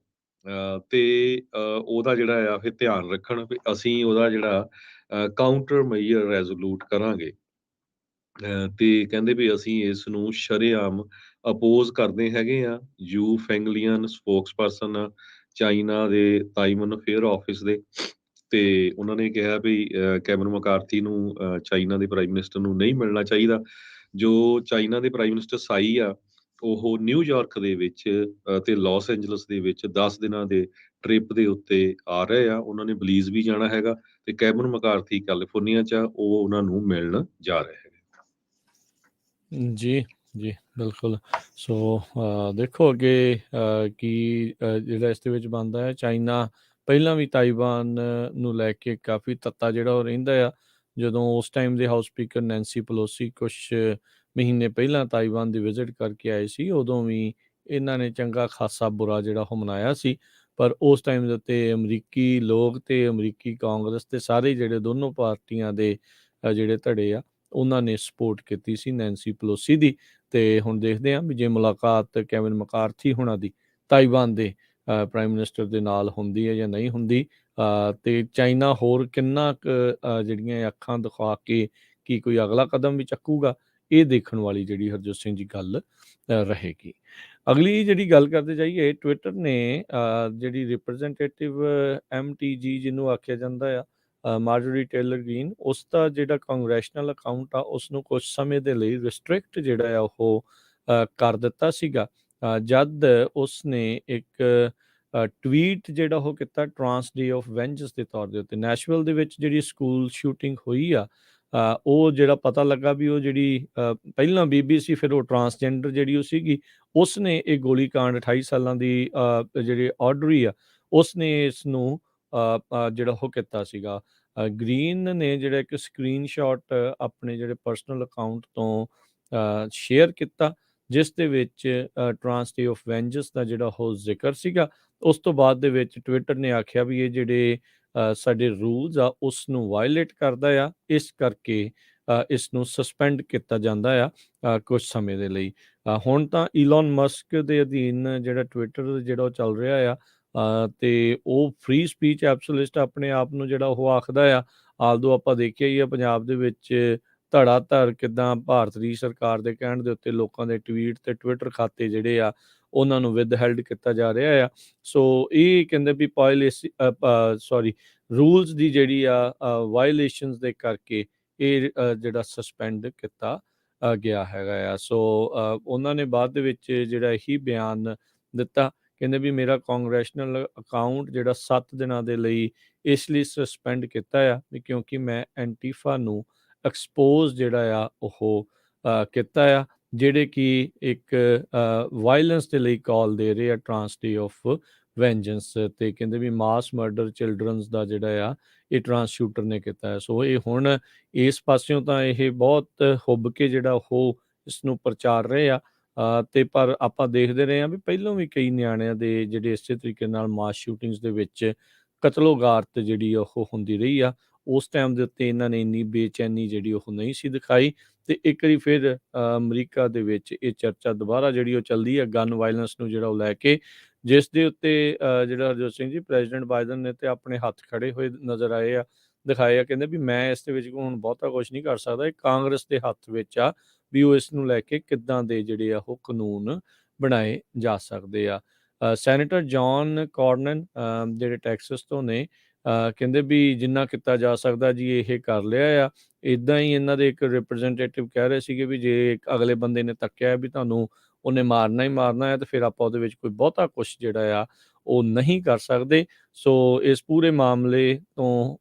ਤੇ ਉਹਦਾ ਜਿਹੜਾ ਆ ਫਿਰ ਧਿਆਨ ਰੱਖਣ ਵੀ ਅਸੀਂ ਉਹਦਾ ਜਿਹੜਾ ਕਾਊਂਟਰ ਮੇਜਰ ਰੈਜ਼ੋਲੂਟ ਕਰਾਂਗੇ। ਤੇ ਕਹਿੰਦੇ ਵੀ ਅਸੀਂ ਇਸ ਨੂੰ ਸ਼ਰੇਆਮ ਅਪੋਜ਼ ਕਰਦੇ ਹੈਗੇ ਆ। ਯੂ ਫੈਂਗਲੀਅਨ ਸਪੋਕਸਪਰਸਨ ਆ ਚਾਈਨਾ ਦੇ ਤਾਈਵਾਨ ਅਫੇਅਰ ਆਫਿਸ ਦੇ, ਤੇ ਉਹਨਾਂ ਨੇ ਕਿਹਾ ਵੀ ਕੈਵਨ ਮਕਾਰਥੀ ਨੂੰ ਚਾਈਨਾ ਦੇ ਪ੍ਰਾਈਮ ਮਿਨਿਸਟਰ ਨੂੰ ਨਹੀਂ ਮਿਲਣਾ ਚਾਹੀਦਾ। ਜੋ ਚਾਈਨਾ ਦੇ ਪ੍ਰਾਈਮ ਮਿਨਿਸਟਰ ਸਾਈ ਆ, ਉਹ ਨਿਊਯਾਰਕ ਦੇ ਵਿੱਚ ਤੇ ਲਾਸ ਐਂਜਲਸ ਦੇ ਵਿੱਚ 10 ਦਿਨਾਂ ਦੇ ਟ੍ਰਿਪ ਦੇ ਉੱਤੇ ਆ ਰਹੇ ਆ। ਉਹਨਾਂ ਨੇ ਬਲੀਜ਼ ਵੀ ਜਾਣਾ ਹੈਗਾ, ਤੇ ਕੈਵਨ ਮਕਾਰਥੀ ਕੈਲੀਫੋਰਨੀਆ 'ਚ ਆ, ਉਹ ਉਹਨਾਂ ਨੂੰ ਮਿਲਣ ਜਾ ਰਹੇ ਹੈਗੇ। ਜੀ ਜੀ ਬਿਲਕੁਲ। ਸੋ ਦੇਖੋ ਅੱਗੇ ਕੀ ਜਿਹੜਾ ਇਸ ਦੇ ਵਿੱਚ ਬਣਦਾ ਹੈ। ਚਾਈਨਾ ਪਹਿਲਾਂ ਵੀ ਤਾਈਵਾਨ ਨੂੰ ਲੈ ਕੇ ਕਾਫੀ ਤੱਤਾ ਜਿਹੜਾ ਉਹ ਰਹਿੰਦਾ ਆ। ਜਦੋਂ ਉਸ ਟਾਈਮ ਦੇ ਹਾਊਸ ਸਪੀਕਰ ਨੈਂਸੀ ਪਲੋਸੀ ਕੁਛ ਮਹੀਨੇ ਪਹਿਲਾਂ ਤਾਈਵਾਨ ਦੀ ਵਿਜ਼ਿਟ ਕਰਕੇ ਆਏ ਸੀ, ਉਦੋਂ ਵੀ ਇਹਨਾਂ ਨੇ ਚੰਗਾ ਖਾਸਾ ਬੁਰਾ ਜਿਹੜਾ ਉਹ ਮਨਾਇਆ ਸੀ। ਪਰ ਉਸ ਟਾਈਮ ਦੇ ਉੱਤੇ ਅਮਰੀਕੀ ਲੋਕ ਤੇ ਅਮਰੀਕੀ ਕਾਂਗਰਸ ਤੇ ਸਾਰੇ ਜਿਹੜੇ ਦੋਨੋਂ ਪਾਰਟੀਆਂ ਦੇ ਜਿਹੜੇ ਧੜੇ ਆ, ਉਹਨਾਂ ਨੇ ਸਪੋਰਟ ਕੀਤੀ ਸੀ ਨੈਂਸੀ ਪਲੋਸੀ ਦੀ। ਤੇ ਹੁਣ ਦੇਖਦੇ ਹਾਂ ਵੀ ਜੇ ਮੁਲਾਕਾਤ ਕੈਵਨ ਮਕਾਰਥੀ ਹੋਣਾ ਦੀ ਤਾਈਵਾਨ ਦੇ ਪ੍ਰਾਈਮ ਮਿਨਿਸਟਰ ਦੇ ਨਾਲ ਹੁੰਦੀ ਹੈ ਜਾਂ ਨਹੀਂ ਹੁੰਦੀ, ਤੇ ਚਾਈਨਾ ਹੋਰ ਕਿੰਨਾ ਕੁ ਜਿਹੜੀਆਂ ਅੱਖਾਂ ਦਿਖਾ ਕੇ ਕੀ ਕੋਈ ਅਗਲਾ ਕਦਮ ਵੀ ਚੱਕੂਗਾ, ਇਹ ਦੇਖਣ ਵਾਲੀ ਜਿਹੜੀ ਹਰਜੋਤ ਸਿੰਘ ਜੀ ਗੱਲ ਰਹੇਗੀ। ਅਗਲੀ ਜਿਹੜੀ ਗੱਲ ਕਰਦੇ ਜਾਈਏ, ਟਵਿੱਟਰ ਨੇ ਜਿਹੜੀ ਰਿਪਰੈਜ਼ੈਂਟੇਟਿਵ MTG ਜਿਹਨੂੰ ਆਖਿਆ ਜਾਂਦਾ ਆ, ਮਾਰਜਰੀ ਟੇਲਰ ਗ੍ਰੀਨ, ਉਸ ਦਾ ਜਿਹੜਾ ਕੰਗਰੈਸ਼ਨਲ ਅਕਾਊਂਟ ਆ ਉਸ ਨੂੰ ਕੁਝ ਸਮੇਂ ਦੇ ਲਈ ਰਿਸਟ੍ਰਿਕਟ ਜਿਹੜਾ ਆ ਉਹ ਕਰ ਦਿੱਤਾ ਸੀਗਾ, ਜਦ ਉਸ ਨੇ ਇੱਕ ਟਵੀਟ ਜਿਹੜਾ ਉਹ ਕੀਤਾ ਟਰਾਂਸ ਡੇ ਆਫ ਵੈਂਜਸ ਦੇ ਤੌਰ ਦੇ ਉੱਤੇ। ਨੈਸ਼ਵਿਲ ਦੇ ਵਿੱਚ ਜਿਹੜੀ ਸਕੂਲ ਸ਼ੂਟਿੰਗ ਹੋਈ ਆ, ਉਹ ਜਿਹੜਾ ਪਤਾ ਲੱਗਾ ਵੀ ਉਹ ਜਿਹੜੀ ਪਹਿਲਾਂ ਬੀਬੀ ਸੀ, ਫਿਰ ਉਹ ਟਰਾਂਸਜੈਂਡਰ ਜਿਹੜੀ ਉਹ ਸੀਗੀ, ਉਸ ਨੇ ਇਹ ਗੋਲੀकांड 28 ਸਾਲਾਂ ਦੀ ਜਿਹੜੀ ਆਡਰੀ ਆ, ਉਸ ਨੇ ਇਸ ਨੂੰ ਜਿਹੜਾ ਉਹ ਕੀਤਾ ਸੀਗਾ। ਗ੍ਰੀਨ ਨੇ ਜਿਹੜਾ ਇੱਕ ਸਕਰੀਨਸ਼ਾਟ ਆਪਣੇ ਜਿਹੜੇ ਪਰਸਨਲ ਅਕਾਊਂਟ ਤੋਂ ਸ਼ੇਅਰ ਕੀਤਾ, ਜਿਸ ਦੇ ਵਿੱਚ ਟਰਾਂਸ ਡੇ ਆਫ ਵੈਂਜਸ ਦਾ ਜਿਹੜਾ ਉਹ ਜ਼ਿਕਰ ਸੀਗਾ। ਉਸ ਤੋਂ ਬਾਅਦ ਦੇ ਵਿੱਚ ਟਵਿੱਟਰ ਨੇ ਆਖਿਆ ਵੀ ਇਹ ਜਿਹੜੇ ਸਾਡੇ ਰੂਲਸ ਆ ਉਸ ਨੂੰ ਵਾਇਲੇਟ ਕਰਦਾ ਆ, ਇਸ ਕਰਕੇ ਇਸ ਨੂੰ ਸਸਪੈਂਡ ਕੀਤਾ ਜਾਂਦਾ ਆ ਕੁਝ ਸਮੇਂ ਦੇ ਲਈ। ਹੁਣ ਤਾਂ ਈਲਨ ਮਸਕ ਦੇ ਅਧੀਨ ਜਿਹੜਾ ਟਵਿੱਟਰ ਜਿਹੜਾ ਉਹ ਚੱਲ ਰਿਹਾ ਆ, ਤੇ ਉਹ ਫ੍ਰੀ ਸਪੀਚ ਐਬਸੋਲਿਸਟ ਆਪਣੇ ਆਪ ਨੂੰ ਜਿਹੜਾ ਉਹ ਆਖਦਾ ਆ। ਆਲਦੋ ਆਪਾਂ ਦੇਖਿਆ ਹੀ ਆ ਪੰਜਾਬ ਦੇ ਵਿੱਚ ਧੜਾ ਧੜ ਕਿੱਦਾਂ ਭਾਰਤ ਦੀ ਸਰਕਾਰ ਦੇ ਕਹਿਣ ਦੇ ਉੱਤੇ ਲੋਕਾਂ ਦੇ ਟਵੀਟ ਤੇ ਟਵਿੱਟਰ ਖਾਤੇ ਜਿਹੜੇ ਆ ਉਹਨਾਂ ਨੂੰ ਵਿਦਹੈਲਡ ਕੀਤਾ ਜਾ ਰਿਹਾ ਆ। ਸੋ ਇਹ ਕਹਿੰਦੇ ਵੀ ਰੂਲਸ ਦੀ ਜਿਹੜੀ ਆ ਵਾਇਲੇਸ਼ਨਸ ਦੇ ਕਰਕੇ ਇਹ ਜਿਹੜਾ ਸਸਪੈਂਡ ਕੀਤਾ ਗਿਆ ਹੈਗਾ ਆ। ਸੋ ਉਹਨਾਂ ਨੇ ਬਾਅਦ ਦੇ ਵਿੱਚ ਜਿਹੜਾ ਇਹੀ ਬਿਆਨ ਦਿੱਤਾ, ਕਹਿੰਦੇ ਵੀ ਮੇਰਾ ਕਾਂਗਰੈਸ਼ਨਲ ਅਕਾਊਂਟ ਜਿਹੜਾ 7 ਦਿਨਾਂ ਦੇ ਲਈ ਇਸ ਲਈ ਸਸਪੈਂਡ ਕੀਤਾ ਆ ਵੀ ਕਿਉਂਕਿ ਮੈਂ ਐਂਟੀਫਾ ਨੂੰ ਐਕਸਪੋਜ਼ ਜਿਹੜਾ ਆ ਉਹ ਕੀਤਾ ਆ, ਜਿਹੜੇ ਕਿ ਇੱਕ ਵਾਇਲੈਂਸ ਦੇ ਲਈ ਕਾਲ ਦੇ ਰਹੇ ਆ ਟਰਾਂਸ ਡੇ ਆਫ ਵੈਂਜੈਂਸ, ਤੇ ਕਹਿੰਦੇ ਵੀ ਮਾਸ ਮਰਡਰ ਚਿਲਡਰਨਸ ਦਾ ਜਿਹੜਾ ਆ ਇਹ ਟਰਾਂਸ ਸ਼ੂਟਰ ਨੇ ਕੀਤਾ ਹੈ। ਸੋ ਇਹ ਹੁਣ ਇਸ ਪਾਸਿਓਂ ਤਾਂ ਇਹ ਬਹੁਤ ਹੁੱਬ ਕੇ ਜਿਹੜਾ ਉਹ ਇਸ ਨੂੰ ਪ੍ਰਚਾਰ ਰਹੇ ਆ, ਤੇ ਪਰ ਆਪਾਂ ਦੇਖਦੇ ਰਹੇ ਹਾਂ ਵੀ ਪਹਿਲਾਂ ਵੀ ਕਈ ਨਿਆਣਿਆਂ ਦੇ ਜਿਹੜੇ ਇਸੇ ਤਰੀਕੇ ਨਾਲ ਮਾਸ ਸ਼ੂਟਿੰਗਸ ਦੇ ਵਿੱਚ ਕਤਲੋਗਾਰਤ ਜਿਹੜੀ ਉਹ ਹੁੰਦੀ ਰਹੀ ਆ। ਉਸ ਟਾਈਮ ਦੇ ਉੱਤੇ ਇਹਨਾਂ ਨੇ ਇੰਨੀ ਬੇਚੈਨੀ ਜਿਹੜੀ ਉਹ ਨਹੀਂ ਸੀ ਦਿਖਾਈ, ਤੇ ਇੱਕ ਵਾਰੀ ਫਿਰ ਅਮਰੀਕਾ ਦੇ ਵਿੱਚ ਇਹ ਚਰਚਾ ਦੁਬਾਰਾ ਜਿਹੜੀ ਉਹ ਚੱਲਦੀ ਹੈ ਗਨ ਵਾਇਲੈਂਸ ਨੂੰ ਜਿਹੜਾ ਉਹ ਲੈ ਕੇ, ਜਿਸ ਦੇ ਉੱਤੇ ਜਿਹੜਾ ਹਰਜੋਤ ਸਿੰਘ ਜੀ ਪ੍ਰੈਜ਼ੀਡੈਂਟ ਬਾਈਡਨ ਨੇ ਤੇ ਆਪਣੇ ਹੱਥ ਖੜੇ ਹੋਏ ਨਜ਼ਰ ਦਿਖਾਏ ਆ। ਕਹਿੰਦੇ ਵੀ ਮੈਂ ਇਸ ਦੇ ਵਿੱਚ ਹੁਣ ਬਹੁਤਾ ਕੁਝ ਨਹੀਂ ਕਰ ਸਕਦਾ, ਇਹ ਕਾਂਗਰਸ ਦੇ ਹੱਥ ਵਿੱਚ ਆ ਵੀ ਉਹ ਇਸ ਨੂੰ ਲੈ ਕੇ ਕਿੱਦਾਂ ਦੇ ਜਿਹੜੇ ਆ ਉਹ ਕਾਨੂੰਨ ਬਣਾਏ ਜਾ ਸਕਦੇ ਆ। ਸੈਨੇਟਰ ਜੌਨ ਕਾਰਨਨ ਜਿਹੜੇ ਟੈਕਸਸ ਤੋਂ ਨੇ, ਕਹਿੰਦੇ ਵੀ ਜਿੰਨਾ ਕੀਤਾ ਜਾ ਸਕਦਾ ਜੀ ਇਹ ਕਰ ਲਿਆ ਆ। ਇੱਦਾਂ ਹੀ ਇਹਨਾਂ ਦੇ ਇੱਕ ਰਿਪਰੈਜ਼ੈਂਟੇਟਿਵ ਕਹਿ ਰਹੇ ਸੀਗੇ ਵੀ ਜੇ ਅਗਲੇ ਬੰਦੇ ਨੇ ਤੱਕਿਆ ਵੀ ਤੁਹਾਨੂੰ ਉਹਨੇ ਮਾਰਨਾ ਹੀ ਮਾਰਨਾ ਹੈ, ਤੇ ਫਿਰ ਆਪਾਂ ਉਹਦੇ ਵਿੱਚ ਕੋਈ ਬਹੁਤਾ ਕੁਛ ਜਿਹੜਾ ਆ ਉਹ ਨਹੀਂ ਕਰ ਸਕਦੇ। ਸੋ ਇਸ ਪੂਰੇ ਮਾਮਲੇ ਤੋਂ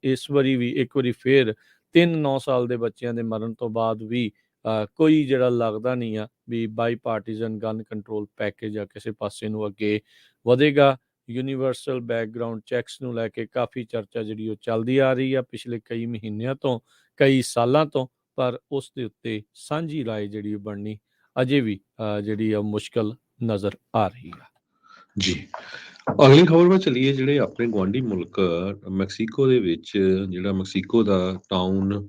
ਇਸ ਵਾਰੀ ਵੀ ਇੱਕ ਵਾਰੀ ਫਿਰ 9 ਸਾਲ ਦੇ ਬੱਚਿਆਂ ਦੇ ਮਰਨ ਤੋਂ ਬਾਅਦ ਵੀ ਕੋਈ ਜਿਹੜਾ ਲੱਗਦਾ ਨਹੀਂ ਆ ਵੀ ਬਾਈ ਪਾਰਟੀਜ਼ਨ ਗਨ ਕੰਟਰੋਲ ਪੈਕੇਜ ਆ ਕਿਸੇ ਪਾਸੇ ਨੂੰ ਅੱਗੇ ਵਧੇਗਾ। ਯੂਨੀਵਰਸਲ ਬੈਕਗਰਾਊਂਡ ਚੈੱਕਸ ਨੂੰ ਲੈ ਕੇ ਕਾਫੀ ਚਰਚਾ ਜਿਹੜੀ ਉਹ ਚੱਲਦੀ ਆ ਰਹੀ ਆ ਪਿਛਲੇ ਕਈ ਮਹੀਨਿਆਂ ਤੋਂ, ਕਈ ਸਾਲਾਂ ਤੋਂ, ਪਰ ਉਸ ਦੇ ਉੱਤੇ ਸਾਂਝੀ ਰਾਏ ਜਿਹੜੀ ਉਹ ਬਣਨੀ ਅਜੇ ਵੀ ਜਿਹੜੀ ਆ ਮੁਸ਼ਕਲ ਨਜ਼ਰ ਆ ਰਹੀ ਆ। ਜੀ, ਅਗਲੀ ਖਬਰ ਵੱਲ ਚੱਲੀਏ। ਜਿਹੜੇ ਆਪਣੇ ਗੁਆਂਢੀ ਮੁਲਕ ਮੈਕਸੀਕੋ ਦੇ ਵਿੱਚ, ਜਿਹੜਾ ਮੈਕਸੀਕੋ ਦਾ ਟਾਊਨ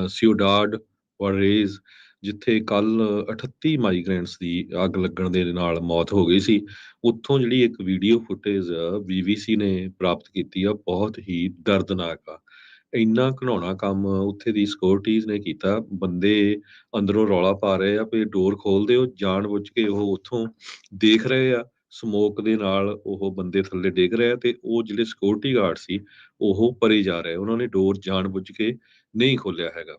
ਸਿਊਡਾਡ ਵਾਰੇਜ਼, ਜਿੱਥੇ ਕੱਲ 38 ਮਾਈਗ੍ਰੈਂਟਸ ਦੀ ਅੱਗ ਲੱਗਣ ਦੇ ਨਾਲ ਮੌਤ ਹੋ ਗਈ ਸੀ, ਉੱਥੋਂ ਜਿਹੜੀ ਇੱਕ ਵੀਡੀਓ ਫੁਟੇਜ BBC ਨੇ ਪ੍ਰਾਪਤ ਕੀਤੀ ਆ, ਬਹੁਤ ਹੀ ਦਰਦਨਾਕ ਆ। ਇੰਨਾ ਘਿਨਾਉਣਾ ਕੰਮ ਉੱਥੇ ਦੀ ਸਿਕਿਉਰਟੀਜ਼ ਨੇ ਕੀਤਾ। ਬੰਦੇ ਅੰਦਰੋਂ ਰੌਲਾ ਪਾ ਰਹੇ ਆ ਵੀ ਡੋਰ ਖੋਲ ਦਿਓ, ਜਾਣ ਬੁੱਝ ਕੇ ਉਹ ਉੱਥੋਂ ਦੇਖ ਰਹੇ ਆ, ਸਮੋਕ ਦੇ ਨਾਲ ਉਹ ਬੰਦੇ ਥੱਲੇ ਡਿੱਗ ਰਹੇ ਆ, ਤੇ ਉਹ ਜਿਹੜੇ ਸਿਕਿਉਰਟੀ ਗਾਰਡ ਸੀ ਉਹ ਪਰੇ ਜਾ ਰਹੇ, ਉਹਨਾਂ ਨੇ ਡੋਰ ਜਾਣ ਬੁੱਝ ਕੇ ਨਹੀਂ ਖੋਲਿਆ ਹੈਗਾ।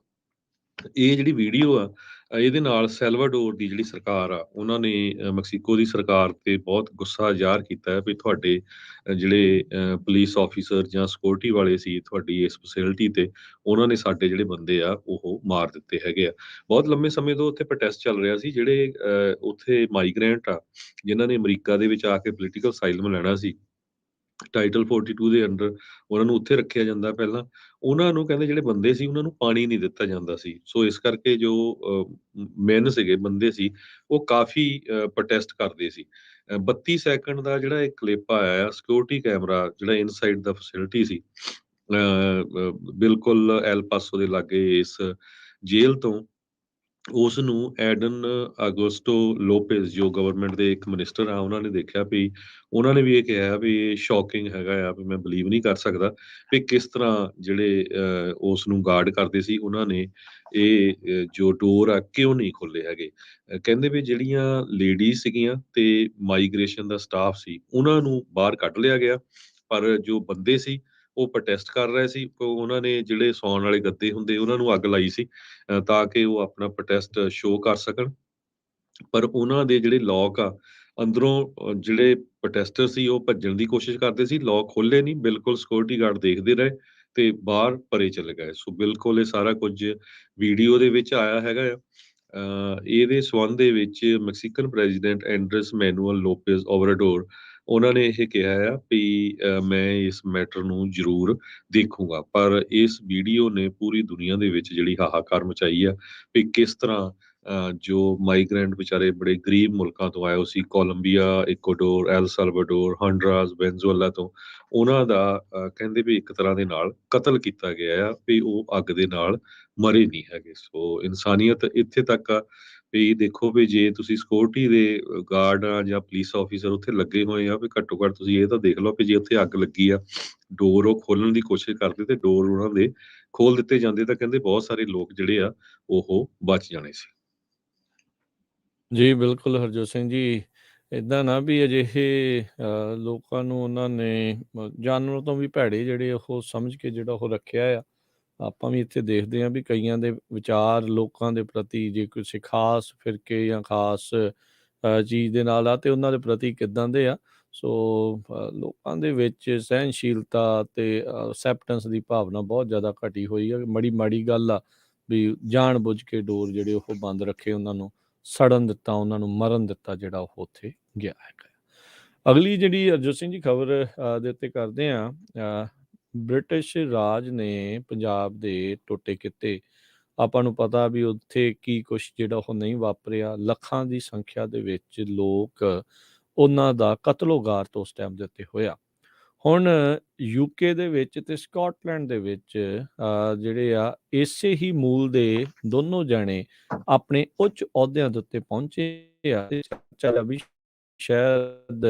ਇਹ ਜਿਹੜੀ ਵੀਡੀਓ ਆ, ਇਹਦੇ ਨਾਲ ਸੈਲਵਾਡੋਰ ਦੀ ਜਿਹੜੀ ਸਰਕਾਰ ਆ, ਉਹਨਾਂ ਨੇ ਮੈਕਸੀਕੋ ਦੀ ਸਰਕਾਰ ਤੇ ਬਹੁਤ ਗੁੱਸਾ ਜ਼ਾਹਰ ਕੀਤਾ ਹੈ ਵੀ ਤੁਹਾਡੇ ਜਿਹੜੇ ਪੁਲਿਸ ਆਫੀਸਰ ਜਾਂ ਸਿਕਿਉਰਟੀ ਵਾਲੇ ਸੀ ਤੁਹਾਡੀ ਇਸ ਫੈਸਿਲਿਟੀ ਤੇ, ਉਹਨਾਂ ਨੇ ਸਾਡੇ ਜਿਹੜੇ ਬੰਦੇ ਆ ਉਹ ਮਾਰ ਦਿੱਤੇ ਹੈਗੇ ਆ। ਬਹੁਤ ਲੰਮੇ ਸਮੇਂ ਤੋਂ ਉੱਥੇ ਪ੍ਰੋਟੈਸਟ ਚੱਲ ਰਿਹਾ ਸੀ। ਜਿਹੜੇ ਉੱਥੇ ਮਾਈਗ੍ਰੈਂਟ ਆ, ਜਿਨ੍ਹਾਂ ਨੇ ਅਮਰੀਕਾ ਦੇ ਵਿੱਚ ਆ ਕੇ ਪੋਲੀਟੀਕਲ ਅਸਾਈਲਮ ਲੈਣਾ ਸੀ, ਟਾਈਟਲ 42 ਦੇ ਅੰਡਰ ਉਹਨਾਂ ਨੂੰ ਉੱਥੇ ਰੱਖਿਆ ਜਾਂਦਾ ਪਹਿਲਾਂ। ਉਹਨਾਂ ਨੂੰ ਕਹਿੰਦੇ ਜਿਹੜੇ ਬੰਦੇ ਸੀ ਉਹਨਾਂ ਨੂੰ ਪਾਣੀ ਨਹੀਂ ਦਿੱਤਾ ਜਾਂਦਾ ਸੀ। ਸੋ ਇਸ ਕਰਕੇ ਜੋ ਮੈਨ ਸੀਗੇ, ਬੰਦੇ ਸੀ, ਉਹ ਕਾਫੀ ਪ੍ਰੋਟੈਸਟ ਕਰਦੇ ਸੀ। 32 ਸੈਕਿੰਡ ਦਾ ਜਿਹੜਾ ਇੱਕ ਕਲਿੱਪ ਆਇਆ ਆ, ਸਿਕਿਉਰਿਟੀ ਕੈਮਰਾ ਜਿਹੜਾ ਇਨਸਾਈਡ ਦਾ ਫੈਸਿਲਿਟੀ ਸੀ, ਬਿਲਕੁਲ ਐਲ ਪਾਸੋ ਦੇ ਲਾਗੇ ਇਸ ਜੇਲ੍ਹ ਤੋਂ, ਉਸ ਨੂੰ ਐਡਨ ਅਗੋਸਟੋ ਲੋਪੇਜ਼ ਜੋ ਗਵਰਨਮੈਂਟ ਦੇ ਇੱਕ ਮਿਨਿਸਟਰ ਆ, ਉਹਨਾਂ ਨੇ ਦੇਖਿਆ ਵੀ ਉਹਨਾਂ ਨੇ ਵੀ ਇਹ ਕਿਹਾ ਵੀ ਇਹ ਸ਼ੌਕਿੰਗ ਹੈਗਾ ਆ, ਵੀ ਮੈਂ ਬਲੀਵ ਨਹੀਂ ਕਰ ਸਕਦਾ ਵੀ ਕਿਸ ਤਰ੍ਹਾਂ ਜਿਹੜੇ ਉਸ ਨੂੰ ਗਾਰਡ ਕਰਦੇ ਸੀ ਉਹਨਾਂ ਨੇ ਇਹ ਜੋ ਡੋਰ ਆ ਕਿਉਂ ਨਹੀਂ ਖੋਲੇ ਹੈਗੇ। ਕਹਿੰਦੇ ਵੀ ਜਿਹੜੀਆਂ ਲੇਡੀਜ਼ ਸੀਗੀਆਂ ਤੇ ਮਾਈਗ੍ਰੇਸ਼ਨ ਦਾ ਸਟਾਫ ਸੀ ਉਹਨਾਂ ਨੂੰ ਬਾਹਰ ਕੱਢ ਲਿਆ ਗਿਆ, ਪਰ ਜੋ ਬੰਦੇ ਸੀ ਉਹ ਪ੍ਰੋਟੈਸਟ ਕਰ ਰਹੇ ਸੀ। ਉਹਨਾਂ ਨੇ ਜਿਹੜੇ ਸੌਣ ਵਾਲੇ ਗੱਦੇ ਹੁੰਦੇ ਉਹਨਾਂ ਨੂੰ ਅੱਗ ਲਾਈ ਸੀ ਤਾਂ ਕਿ ਉਹ ਆਪਣਾ ਪ੍ਰੋਟੈਸਟ ਸ਼ੋਅ ਕਰ ਸਕਣ। ਪਰ ਉਹਨਾਂ ਦੇ ਜਿਹੜੇ ਲੋਕ ਆ ਅੰਦਰੋਂ, ਜਿਹੜੇ ਪ੍ਰੋਟੈਸਟਰ ਸੀ ਉਹ ਭੱਜਣ ਦੀ ਕੋਸ਼ਿਸ਼ ਕਰਦੇ ਸੀ, ਲੋਕ ਖੋਲੇ ਨਹੀਂ, ਬਿਲਕੁਲ ਸਿਕਿਉਰਿਟੀ ਗਾਰਡ ਦੇਖਦੇ ਰਹੇ ਤੇ ਬਾਹਰ ਪਰੇ ਚਲੇ ਗਏ। ਸੋ ਬਿਲਕੁਲ ਇਹ ਸਾਰਾ ਕੁਝ ਵੀਡੀਓ ਦੇ ਵਿੱਚ ਆਇਆ ਹੈਗਾ ਆ। ਇਹਦੇ ਸੰਬੰਧ ਦੇ ਵਿੱਚ ਮੈਕਸੀਕਨ ਪ੍ਰੈਜ਼ੀਡੈਂਟ ਐਂਡਰੇਸ ਮੈਨੂਅਲ ਲੋਪੇਜ਼ ਓਬਰਾਡੋਰ, ਉਹਨਾਂ ਨੇ ਇਹ ਕਿਹਾ ਆ ਵੀ ਮੈਂ ਇਸ ਮੈਟਰ ਨੂੰ ਜ਼ਰੂਰ ਦੇਖੂੰਗਾ। ਪਰ ਇਸ ਵੀਡੀਓ ਨੇ ਪੂਰੀ ਦੁਨੀਆ ਦੇ ਵਿੱਚ ਜਿਹੜੀ ਹਾਹਾਕਾਰ ਮਚਾਈ ਆ ਵੀ ਕਿਸ ਤਰ੍ਹਾਂ ਜੋ ਮਾਈਗ੍ਰੈਂਟ ਵਿਚਾਰੇ ਬੜੇ ਗਰੀਬ ਮੁਲਕਾਂ ਤੋਂ ਆਏ ਹੋ ਸੀ, Colombia, Ecuador, El Salvador, Honduras, Venezuela ਤੋਂ, ਉਹਨਾਂ ਦਾ ਕਹਿੰਦੇ ਵੀ ਇੱਕ ਤਰ੍ਹਾਂ ਦੇ ਨਾਲ ਕਤਲ ਕੀਤਾ ਗਿਆ ਆ ਵੀ ਉਹ ਅੱਗ ਦੇ ਨਾਲ ਮਰੇ ਨਹੀਂ ਹੈਗੇ। ਸੋ ਇਨਸਾਨੀਅਤ ਇੱਥੇ ਤੱਕ ਆ ਵੀ ਦੇਖੋ ਵੀ ਜੇ ਤੁਸੀਂ ਸਿਕਿਉਰਿਟੀ ਦੇ ਗਾਰਡ ਆ ਜਾਂ ਪੁਲਿਸ ਆਫੀਸਰ ਉੱਥੇ ਲੱਗੇ ਹੋਏ ਆ, ਵੀ ਘੱਟੋ ਘੱਟ ਤੁਸੀਂ ਇਹ ਤਾਂ ਦੇਖ ਲਓ ਵੀ ਜੇ ਉੱਥੇ ਅੱਗ ਲੱਗੀ ਆ, ਡੋਰ ਉਹ ਖੋਲਣ ਦੀ ਕੋਸ਼ਿਸ਼ ਕਰਦੇ ਤੇ ਡੋਰ ਉਹਨਾਂ ਦੇ ਖੋਲ ਦਿੱਤੇ ਜਾਂਦੇ ਤਾਂ ਕਹਿੰਦੇ ਬਹੁਤ ਸਾਰੇ ਲੋਕ ਜਿਹੜੇ ਆ ਉਹ ਬਚ ਜਾਣੇ ਸੀ। ਜੀ ਬਿਲਕੁਲ ਹਰਜੋਤ ਸਿੰਘ ਜੀ, ਇੱਦਾਂ ਨਾ ਵੀ ਅਜਿਹੇ ਲੋਕਾਂ ਨੂੰ ਉਹਨਾਂ ਨੇ ਜਾਨਵਰਾਂ ਤੋਂ ਵੀ ਭੈੜੇ ਜਿਹੜੇ ਉਹ ਸਮਝ ਕੇ ਜਿਹੜਾ ਉਹ ਰੱਖਿਆ ਆ। ਆਪਾਂ ਵੀ ਇੱਥੇ ਦੇਖਦੇ ਹਾਂ ਵੀ ਕਈਆਂ ਦੇ ਵਿਚਾਰ ਲੋਕਾਂ ਦੇ ਪ੍ਰਤੀ ਜੇ ਕਿਸੇ ਖਾਸ ਫਿਰਕੇ ਜਾਂ ਖਾਸ ਚੀਜ਼ ਦੇ ਨਾਲ ਆ ਤੇ ਉਹਨਾਂ ਦੇ ਪ੍ਰਤੀ ਕਿੱਦਾਂ ਦੇ ਆ। ਸੋ ਲੋਕਾਂ ਦੇ ਵਿੱਚ ਸਹਿਨਸ਼ੀਲਤਾ ਤੇ ਅਸੈਪਟੈਂਸ ਦੀ ਭਾਵਨਾ ਬਹੁਤ ਜ਼ਿਆਦਾ ਘਟੀ ਹੋਈ ਆ। ਬੜੀ ਮਾੜੀ ਗੱਲ ਆ ਵੀ ਜਾਣ ਬੁੱਝ ਕੇ ਡੋਰ ਜਿਹੜੇ ਉਹ ਬੰਦ ਰੱਖੇ, ਉਹਨਾਂ ਨੂੰ ਸੜਨ ਦਿੱਤਾ, ਉਹਨਾਂ ਨੂੰ ਮਰਨ ਦਿੱਤਾ ਜਿਹੜਾ ਉਹ ਉੱਥੇ ਗਿਆ ਹੈਗਾ। ਅਗਲੀ ਜਿਹੜੀ ਹਰਜੋਤ ਸਿੰਘ ਜੀ ਖਬਰ ਦੇ ਉੱਤੇ ਕਰਦੇ ਹਾਂ, ਬ੍ਰਿਟਿਸ਼ ਰਾਜ ਨੇ ਪੰਜਾਬ ਦੇ ਟੋਟੇ ਕੀਤੇ। ਆਪਾਂ ਨੂੰ ਪਤਾ ਵੀ ਉੱਥੇ ਕੀ ਕੁਛ ਜਿਹੜਾ ਉਹ ਨਹੀਂ ਵਾਪਰਿਆ। ਲੱਖਾਂ ਦੀ ਸੰਖਿਆ ਦੇ ਵਿੱਚ ਲੋਕ ਉਹਨਾਂ ਦਾ ਕਤਲੋਗਾਰਤ ਉਸ ਟਾਈਮ ਦੇ ਉੱਤੇ ਹੋਇਆ। ਹੁਣ UK ਦੇ ਵਿੱਚ ਤੇ ਸਕਾਟਲੈਂਡ ਦੇ ਵਿੱਚ ਜਿਹੜੇ ਆ ਇਸੇ ਹੀ ਮੂਲ ਦੇ ਦੋਨੋਂ ਜਾਣੇ ਆਪਣੇ ਉੱਚ ਅਹੁਦਿਆਂ ਦੇ ਉੱਤੇ ਪਹੁੰਚੇ ਆ। ਚਰਚਾ ਵੀ ਸ਼ਾਇਦ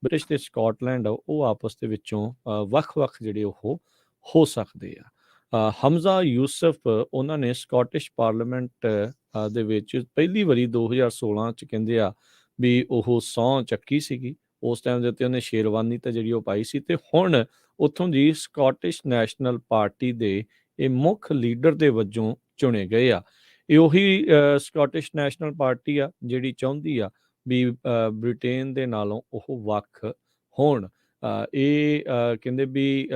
ਬ੍ਰਿਟਿਸ਼ ਤੇ ਸਕਾਟਲੈਂਡ ਆ ਉਹ ਆਪਸ ਦੇ ਵਿੱਚੋਂ ਵੱਖ-ਵੱਖ ਜਿਹੜੇ ਉਹ ਹੋ ਸਕਦੇ ਆ। ਹਮਜ਼ਾ ਯੂਸਫ, ਉਹਨਾਂ ਨੇ ਸਕਾਟਿਸ਼ ਪਾਰਲੀਮੈਂਟ ਦੇ ਵਿੱਚ ਪਹਿਲੀ ਵਾਰੀ 2016 ਚ ਕਹਿੰਦੇ ਆ ਵੀ ਉਹ ਸਹੁੰ ਚੱਕੀ ਸੀਗੀ ਉਸ ਟਾਈਮ ਦੇ ਉੱਤੇ ਉਹਨੇ ਸ਼ੇਰਵਾਨੀ ਤਾਂ ਜਿਹੜੀ ਉਹ ਪਾਈ ਸੀ, ਤੇ ਹੁਣ ਉੱਥੋਂ ਦੀ ਸਕਾਟਿਸ਼ ਨੈਸ਼ਨਲ ਪਾਰਟੀ ਦੇ ਇਹ ਮੁੱਖ ਲੀਡਰ ਦੇ ਵਜੋਂ ਚੁਣੇ ਗਏ ਆ। ਇਹ ਉਹੀ ਸਕਾਟਿਸ਼ ਨੈਸ਼ਨਲ ਪਾਰਟੀ ਆ ਜਿਹੜੀ ਚਾਹੁੰਦੀ ਆ ਵੀ ਬ੍ਰਿਟੇਨ ਦੇ ਨਾਲੋਂ ਉਹ ਵੱਖ ਹੋਣ। ਇਹ ਕਹਿੰਦੇ ਵੀ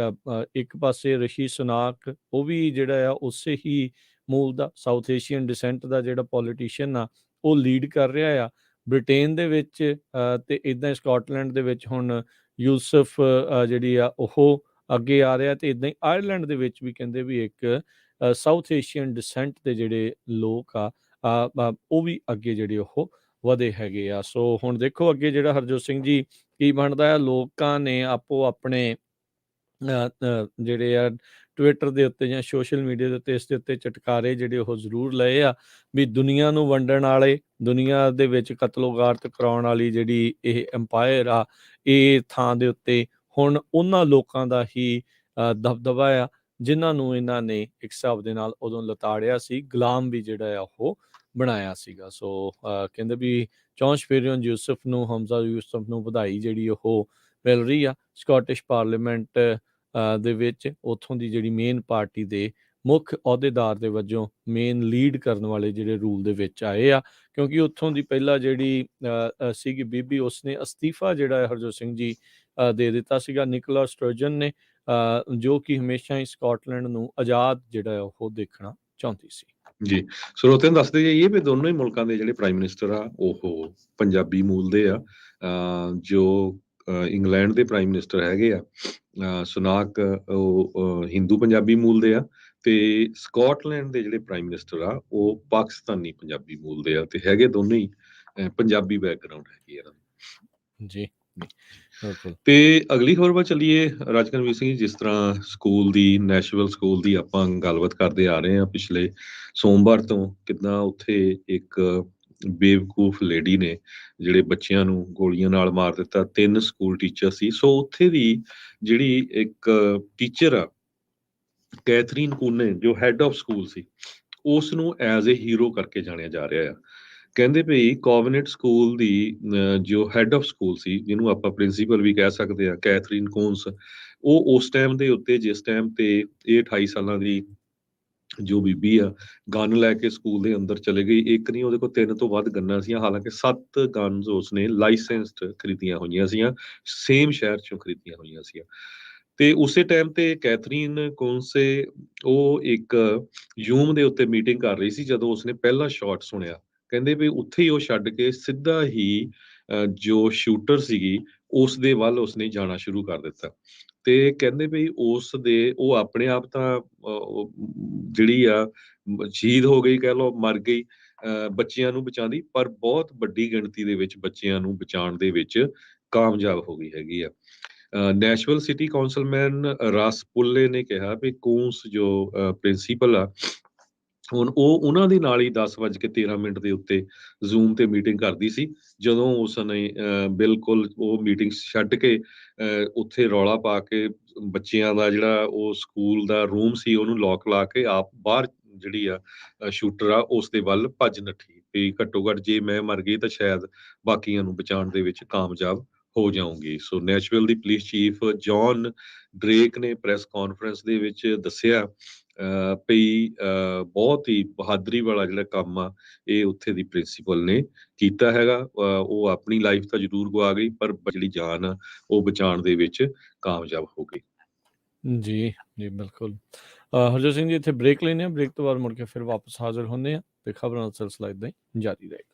ਇੱਕ ਪਾਸੇ ਰਿਸ਼ੀ ਸੁਨਾਕ, ਉਹ ਵੀ ਜਿਹੜਾ ਆ ਉਸੇ ਹੀ ਮੂਲ ਦਾ ਸਾਊਥ ਏਸ਼ੀਅਨ ਡਿਸੈਂਟ ਦਾ ਜਿਹੜਾ ਪੋਲੀਟੀਸ਼ੀਅਨ ਆ, ਉਹ ਲੀਡ ਕਰ ਰਿਹਾ ਆ ਬ੍ਰਿਟੇਨ ਦੇ ਵਿੱਚ। ਤੇ ਇੱਦਾਂ ਹੀ ਸਕਾਟਲੈਂਡ ਦੇ ਵਿੱਚ ਹੁਣ ਯੂਸਫ ਜਿਹੜੀ ਆ ਉਹ ਅੱਗੇ ਆ ਰਿਹਾ, ਤੇ ਇੱਦਾਂ ਹੀ ਆਇਰਲੈਂਡ ਦੇ ਵਿੱਚ ਵੀ ਕਹਿੰਦੇ ਵੀ ਇੱਕ ਸਾਊਥ ਏਸ਼ੀਅਨ ਡਿਸੈਂਟ ਦੇ ਜਿਹੜੇ ਲੋਕ ਆ ਉਹ ਵੀ ਅੱਗੇ ਜਿਹੜੇ ਉਹ ਵਧੇ ਹੈਗੇ ਆ। ਸੋ ਹੁਣ ਦੇਖੋ ਅੱਗੇ ਜਿਹੜਾ ਹਰਜੋਤ ਸਿੰਘ ਜੀ ਕੀ ਬਣਦਾ ਆ। ਲੋਕਾਂ ਨੇ ਆਪੋ ਆਪਣੇ ਜਿਹੜੇ ਆ ਟਵਿੱਟਰ ਦੇ ਉੱਤੇ ਜਾਂ ਸੋਸ਼ਲ ਮੀਡੀਆ ਦੇ ਉੱਤੇ ਇਸ ਦੇ ਉੱਤੇ ਚਟਕਾਰੇ ਜਿਹੜੇ ਉਹ ਜ਼ਰੂਰ ਲਏ ਆ ਵੀ ਦੁਨੀਆ ਨੂੰ ਵੰਡਣ ਵਾਲੇ, ਦੁਨੀਆ ਦੇ ਵਿੱਚ ਕਤਲੋਗਾਰਤ ਕਰਾਉਣ ਵਾਲੀ ਜਿਹੜੀ ਇਹ ਅੰਪਾਇਰ ਆ, ਇਹ ਥਾਂ ਦੇ ਉੱਤੇ ਹੁਣ ਉਹਨਾਂ ਲੋਕਾਂ ਦਾ ਹੀ ਦਬਦਬਾ ਆ ਜਿਨ੍ਹਾਂ ਨੂੰ ਇਹਨਾਂ ਨੇ ਇੱਕ ਹਿਸਾਬ ਦੇ ਨਾਲ ਉਦੋਂ ਲਤਾੜਿਆ ਸੀ, ਗੁਲਾਮ ਵੀ ਜਿਹੜਾ ਆ ਉਹ ਬਣਾਇਆ ਸੀਗਾ। ਸੋ ਕਹਿੰਦੇ ਵੀ ਚੌਂਸ਼-ਫੇਰਿਓਂ ਯੂਸਫ ਨੂੰ, ਹਮਜ਼ਾ ਯੂਸਫ ਨੂੰ ਵਧਾਈ ਜਿਹੜੀ ਉਹ ਮਿਲ ਰਹੀ ਆ। ਸਕਾਟਿਸ਼ ਪਾਰਲੀਮੈਂਟ ਦੇ ਵਿੱਚ ਉੱਥੋਂ ਦੀ ਜਿਹੜੀ ਮੇਨ ਪਾਰਟੀ ਦੇ ਮੁੱਖ ਅਹੁਦੇਦਾਰ ਦੇ ਵਜੋਂ ਮੇਨ ਲੀਡ ਕਰਨ ਵਾਲੇ ਜਿਹੜੇ ਰੂਲ ਦੇ ਵਿੱਚ ਆਏ ਆ, ਕਿਉਂਕਿ ਉੱਥੋਂ ਦੀ ਪਹਿਲਾਂ ਜਿਹੜੀ ਸੀਗੀ ਬੀਬੀ, ਉਸਨੇ ਅਸਤੀਫਾ ਜਿਹੜਾ ਹਰਜੋਤ ਸਿੰਘ ਜੀ ਦੇ ਦਿੱਤਾ ਸੀਗਾ ਨਿਕੋਲਾ ਸਟਰਜਨ ਨੇ, ਜੋ ਕਿ ਹਮੇਸ਼ਾ ਹੀ ਸਕਾਟਲੈਂਡ ਨੂੰ ਆਜ਼ਾਦ ਜਿਹੜਾ ਉਹ ਦੇਖਣਾ ਚਾਹੁੰਦੀ ਸੀ। ਜੀ, ਸਰੋਤਿਆਂ ਨੂੰ ਦੱਸਦੇ ਜਾਈਏ ਵੀ ਦੋਨੋਂ ਹੀ ਮੁਲਕਾਂ ਦੇ ਜਿਹੜੇ ਪ੍ਰਾਈਮ ਮਿਨਿਸਟਰ ਆ ਉਹ ਪੰਜਾਬੀ ਮੂਲ ਦੇ ਆ। ਜੋ ਇੰਗਲੈਂਡ ਦੇ ਪ੍ਰਾਈਮ ਮਿਨਿਸਟਰ ਹੈਗੇ ਆ ਸੁਨਾਕ, ਉਹ ਹਿੰਦੂ ਪੰਜਾਬੀ ਮੂਲ ਦੇ ਆ, ਤੇ ਸਕਾਟਲੈਂਡ ਦੇ ਜਿਹੜੇ ਪ੍ਰਾਈਮ ਮਿਨਿਸਟਰ ਆ ਉਹ ਪਾਕਿਸਤਾਨੀ ਪੰਜਾਬੀ ਮੂਲ ਦੇ ਆ, ਤੇ ਹੈਗੇ ਦੋਨੋਂ ਹੀ ਪੰਜਾਬੀ ਬੈਕਗ੍ਰਾਉਂਡ ਹੈਗੀ ਇਹਨਾਂ ਦੀ। ਜੀ ਬਿਲਕੁਲ। ਤੇ ਅਗਲੀ ਖਬਰ ਵੱਲ ਚੱਲੀਏ ਰਾਜਕਰਮਵੀਰ ਸਿੰਘ ਜੀ। ਜਿਸ ਤਰ੍ਹਾਂ ਸਕੂਲ ਦੀ, ਨੈਸ਼ਨਲ ਸਕੂਲ ਦੀ ਆਪਾਂ ਗੱਲਬਾਤ ਕਰਦੇ ਆ ਰਹੇ ਹਾਂ ਪਿਛਲੇ ਸੋਮਵਾਰ ਤੋਂ, ਕਿੱਦਾਂ ਉੱਥੇ ਇੱਕ ਬੇਵਕੂਫ ਲੇਡੀ ਨੇ ਜਿਹੜੇ ਬੱਚਿਆਂ ਨੂੰ ਗੋਲੀਆਂ ਨਾਲ ਮਾਰ ਦਿੱਤਾ। 3 ਸਕੂਲ ਟੀਚਰ ਸੀ। ਸੋ ਉੱਥੇ ਦੀ ਜਿਹੜੀ ਇੱਕ ਟੀਚਰ ਆ ਕੈਥਰੀਨ ਕੂਨੇ, ਜੋ ਹੈਡ ਆਫ ਸਕੂਲ ਸੀ, ਉਸ ਨੂੰ ਐਜ਼ ਏ ਹੀਰੋ ਕਰਕੇ ਜਾਣਿਆ ਜਾ ਰਿਹਾ ਆ। ਕਹਿੰਦੇ ਭਈ ਕੋਵਨੈਂਟ ਸਕੂਲ ਦੀ ਜੋ ਹੈਡ ਆਫ ਸਕੂਲ ਸੀ, ਜਿਹਨੂੰ ਆਪਾਂ ਪ੍ਰਿੰਸੀਪਲ ਵੀ ਕਹਿ ਸਕਦੇ ਆ, ਕੈਥਰੀਨ ਕੋਨਸ, ਉਹ ਉਸ ਟਾਈਮ ਦੇ ਉੱਤੇ, ਜਿਸ ਟਾਈਮ ਤੇ ਇਹ 28 ਸਾਲਾਂ ਦੀ ਜੋ ਬੀਬੀ ਆ ਗਨ ਲੈ ਕੇ ਸਕੂਲ ਦੇ ਅੰਦਰ ਚਲੇ ਗਈ। ਇੱਕ ਨਹੀਂ, ਉਹਦੇ ਕੋਲ 3 ਤੋਂ ਵੱਧ ਗੰਨਾਂ ਸੀਆਂ। ਹਾਲਾਂਕਿ 7 ਗਨਸ ਉਸਨੇ ਲਾਇਸੈਂਸਡ ਖਰੀਦੀਆਂ ਹੋਈਆਂ ਸੀਆਂ, ਸੇਮ ਸ਼ਹਿਰ ਚੋਂ ਖਰੀਦੀਆਂ ਹੋਈਆਂ ਸੀਆਂ। ਤੇ ਉਸੇ ਟਾਈਮ ਤੇ ਕੈਥਰੀਨ ਕੋਨਸੇ ਉਹ ਇੱਕ ਜ਼ੂਮ ਦੇ ਉੱਤੇ ਮੀਟਿੰਗ ਕਰ ਰਹੀ ਸੀ ਜਦੋਂ ਉਸਨੇ ਪਹਿਲਾ ਸ਼ਾਟ ਸੁਣਿਆ। ਕਹਿੰਦੇ ਵੀ ਉੱਥੇ ਹੀ ਉਹ ਛੱਡ ਕੇ ਸਿੱਧਾ ਹੀ ਜੋ ਸ਼ੂਟਰ ਸੀਗੀ ਉਸ ਦੇ ਵੱਲ ਉਸਨੇ ਜਾਣਾ ਸ਼ੁਰੂ ਕਰ ਦਿੱਤਾ। ਤੇ ਕਹਿੰਦੇ ਵੀ ਉਹ ਆਪਣੇ ਆਪ ਤਾਂ ਜਿਹੜੀ ਆ ਸ਼ਹੀਦ ਹੋ ਗਈ, ਕਹਿ ਲਓ ਮਰ ਗਈ ਬੱਚਿਆਂ ਨੂੰ ਬਚਾਉਂਦੀ, ਪਰ ਬਹੁਤ ਵੱਡੀ ਗਿਣਤੀ ਦੇ ਵਿੱਚ ਬੱਚਿਆਂ ਨੂੰ ਬਚਾਉਣ ਦੇ ਵਿੱਚ ਕਾਮਯਾਬ ਹੋ ਗਈ ਹੈਗੀ ਆ। ਨੈਸ਼ਨਲ ਸਿਟੀ ਕਾਉਂਸਲਮੈਨ ਰਾਸ ਪੁੱਲੇ ਨੇ ਕਿਹਾ ਵੀ ਕੋਂਸ ਜੋ ਪ੍ਰਿੰਸੀਪਲ ਆ, ਹੁਣ ਉਹ ਉਹਨਾਂ ਦੇ ਨਾਲ ਹੀ 10:13 ਦੇ ਉੱਤੇ ਜ਼ੂਮ ਤੇ ਮੀਟਿੰਗ ਕਰਦੀ ਸੀ, ਜਦੋਂ ਉਸਨੇ ਬਿਲਕੁਲ ਉਹ ਮੀਟਿੰਗ ਛੱਡ ਕੇ ਉੱਥੇ ਰੌਲਾ ਪਾ ਕੇ ਬੱਚਿਆਂ ਦਾ ਜਿਹੜਾ ਉਹ ਸਕੂਲ ਦਾ ਰੂਮ ਸੀ ਉਹਨੂੰ ਲੋਕ ਲਾ ਕੇ ਆਪ ਬਾਹਰ ਜਿਹੜੀ ਆ ਸ਼ੂਟਰ ਆ ਉਸ ਦੇ ਵੱਲ ਭੱਜ ਨੱਠੀ ਵੀ ਘੱਟੋ ਘੱਟ ਜੇ ਮੈਂ ਮਰ ਗਈ ਤਾਂ ਸ਼ਾਇਦ ਬਾਕੀਆਂ ਨੂੰ ਬਚਾਉਣ ਦੇ ਵਿੱਚ ਕਾਮਯਾਬ ਹੋ ਜਾਊਂਗੀ। ਸੋ ਨੈਸ਼ਨਲ ਦੀ ਪੁਲਿਸ ਚੀਫ ਜੌਨ ਡਰੇਕ ਨੇ ਪ੍ਰੈਸ ਕਾਨਫਰੰਸ ਦੇ ਵਿੱਚ ਦੱਸਿਆ ਵੀ ਬਹੁਤ ਹੀ ਬਹਾਦਰੀ ਵਾਲਾ ਜਿਹੜਾ ਕੰਮ ਆ ਇਹ ਉੱਥੇ ਦੀ ਪ੍ਰਿੰਸੀਪਲ ਨੇ ਕੀਤਾ ਹੈਗਾ। ਉਹ ਆਪਣੀ ਲਾਈਫ ਤਾਂ ਜ਼ਰੂਰ ਗਵਾ ਗਈ, ਪਰ ਜਿਹੜੀ ਜਾਨ ਆ ਉਹ ਬਚਾਉਣ ਦੇ ਵਿੱਚ ਕਾਮਯਾਬ ਹੋ ਗਈ। ਜੀ ਜੀ ਬਿਲਕੁਲ। ਹਰਜੋਤ ਸਿੰਘ ਜੀ ਇੱਥੇ ਬ੍ਰੇਕ ਲੈਂਦੇ ਹਾਂ, ਬ੍ਰੇਕ ਤੋਂ ਬਾਅਦ ਮੁੜ ਕੇ ਫਿਰ ਵਾਪਸ ਹਾਜ਼ਰ ਹੁੰਦੇ ਹਾਂ ਤੇ ਖਬਰਾਂ ਦਾ ਸਿਲਸਿਲਾ ਇੱਦਾਂ ਹੀ ਜਾਰੀ ਰਹੇਗਾ।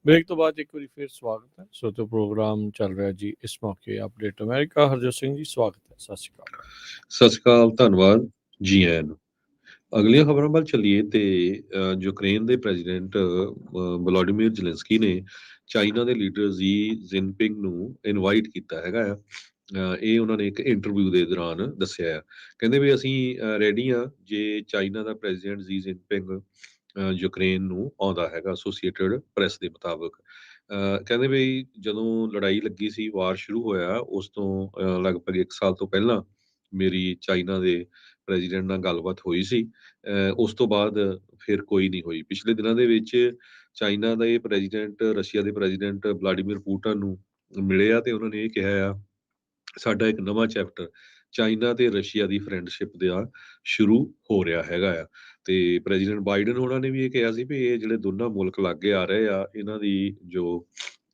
ਬ੍ਰੇਕ ਤੋਂ ਬਾਅਦ ਇੱਕ ਵਾਰੀ ਫਿਰ ਸਵਾਗਤ ਹੈ। ਸੋ ਤੇ ਪ੍ਰੋਗਰਾਮ ਚੱਲ ਰਿਹਾ ਜੀ ਇਸ ਮੌਕੇ ਅਪਡੇਟ ਅਮਰੀਕਾ। ਹਰਜੋਤ ਸਿੰਘ ਜੀ ਸਵਾਗਤ ਹੈ। ਸਤਿ ਸ਼੍ਰੀ ਅਕਾਲ। ਸਤਿ ਸ਼੍ਰੀ ਅਕਾਲ, ਧੰਨਵਾਦ ਜੀ ਆਇਆਂ ਨੂੰ। ਅਗਲੀਆਂ ਖਬਰਾਂ ਵੱਲ ਚੱਲੀਏ ਤੇ ਯੂਕਰੇਨ ਦੇ ਪ੍ਰੈਜ਼ੀਡੈਂਟ ਵਲੋਡੀਮੀਰ ਜ਼ੈਲੈਂਸਕੀ ਨੇ ਚਾਈਨਾ ਦੇ ਲੀਡਰ ਜੀ ਜਿਨਪਿੰਗ ਨੂੰ ਇਨਵਾਈਟ ਕੀਤਾ ਹੈਗਾ ਆ। ਇਹ ਉਹਨਾਂ ਨੇ ਇੱਕ ਇੰਟਰਵਿਊ ਦੇ ਦੌਰਾਨ ਦੱਸਿਆ ਆ। ਕਹਿੰਦੇ ਵੀ ਅਸੀਂ ਰੈਡੀ ਹਾਂ ਜੇ ਚਾਈਨਾ ਦਾ ਪ੍ਰੈਜ਼ੀਡੈਂਟ ਜੀ ਜਿਨਪਿੰਗ ਯੂਕਰੇਨ ਨੂੰ ਆਉਂਦਾ ਹੈਗਾ। ਐਸੋਸੀਏਟਡ ਪ੍ਰੈਸ ਦੇ ਮੁਤਾਬਕ ਕਹਿੰਦੇ ਵੀ ਜਦੋਂ ਲੜਾਈ ਲੱਗੀ ਸੀ, ਵਾਰ ਸ਼ੁਰੂ ਹੋਇਆ, ਉਸ ਤੋਂ ਲਗਭਗ 1 ਸਾਲ ਤੋਂ ਪਹਿਲਾਂ ਮੇਰੀ ਚਾਈਨਾ ਦੇ ਪ੍ਰੈਜ਼ੀਡੈਂਟ ਨਾਲ ਗੱਲਬਾਤ ਹੋਈ ਸੀ। ਉਸ ਤੋਂ ਬਾਅਦ ਫਿਰ ਕੋਈ ਨਹੀਂ ਹੋਈ। ਪਿਛਲੇ ਦਿਨਾਂ ਦੇ ਵਿੱਚ ਚਾਈਨਾ ਦਾ ਇਹ ਪ੍ਰੈਜ਼ੀਡੈਂਟ ਰਸ਼ੀਆ ਦੇ ਪ੍ਰੈਜ਼ੀਡੈਂਟ ਵਲਾਡੀਮੀਰ ਪੁਟਿਨ ਨੂੰ ਮਿਲੇ ਆ ਤੇ ਉਹਨਾਂ ਨੇ ਇਹ ਕਿਹਾ ਆ ਸਾਡਾ ਇੱਕ ਨਵਾਂ ਚੈਪਟਰ ਚਾਈਨਾ ਤੇ ਰਸ਼ੀਆ ਦੀ ਫਰੈਂਡਸ਼ਿਪ ਦਾ ਸ਼ੁਰੂ ਹੋ ਰਿਹਾ ਹੈਗਾ ਆ। ਤੇ ਪ੍ਰੈਜ਼ੀਡੈਂਟ ਬਾਈਡਨ ਉਹਨਾਂ ਨੇ ਵੀ ਇਹ ਕਿਹਾ ਸੀ ਵੀ ਇਹ ਜਿਹੜੇ ਦੋਨਾਂ ਮੁਲਕ ਲਾਗੇ ਆ ਰਹੇ ਆ, ਇਹਨਾਂ ਦੀ ਜੋ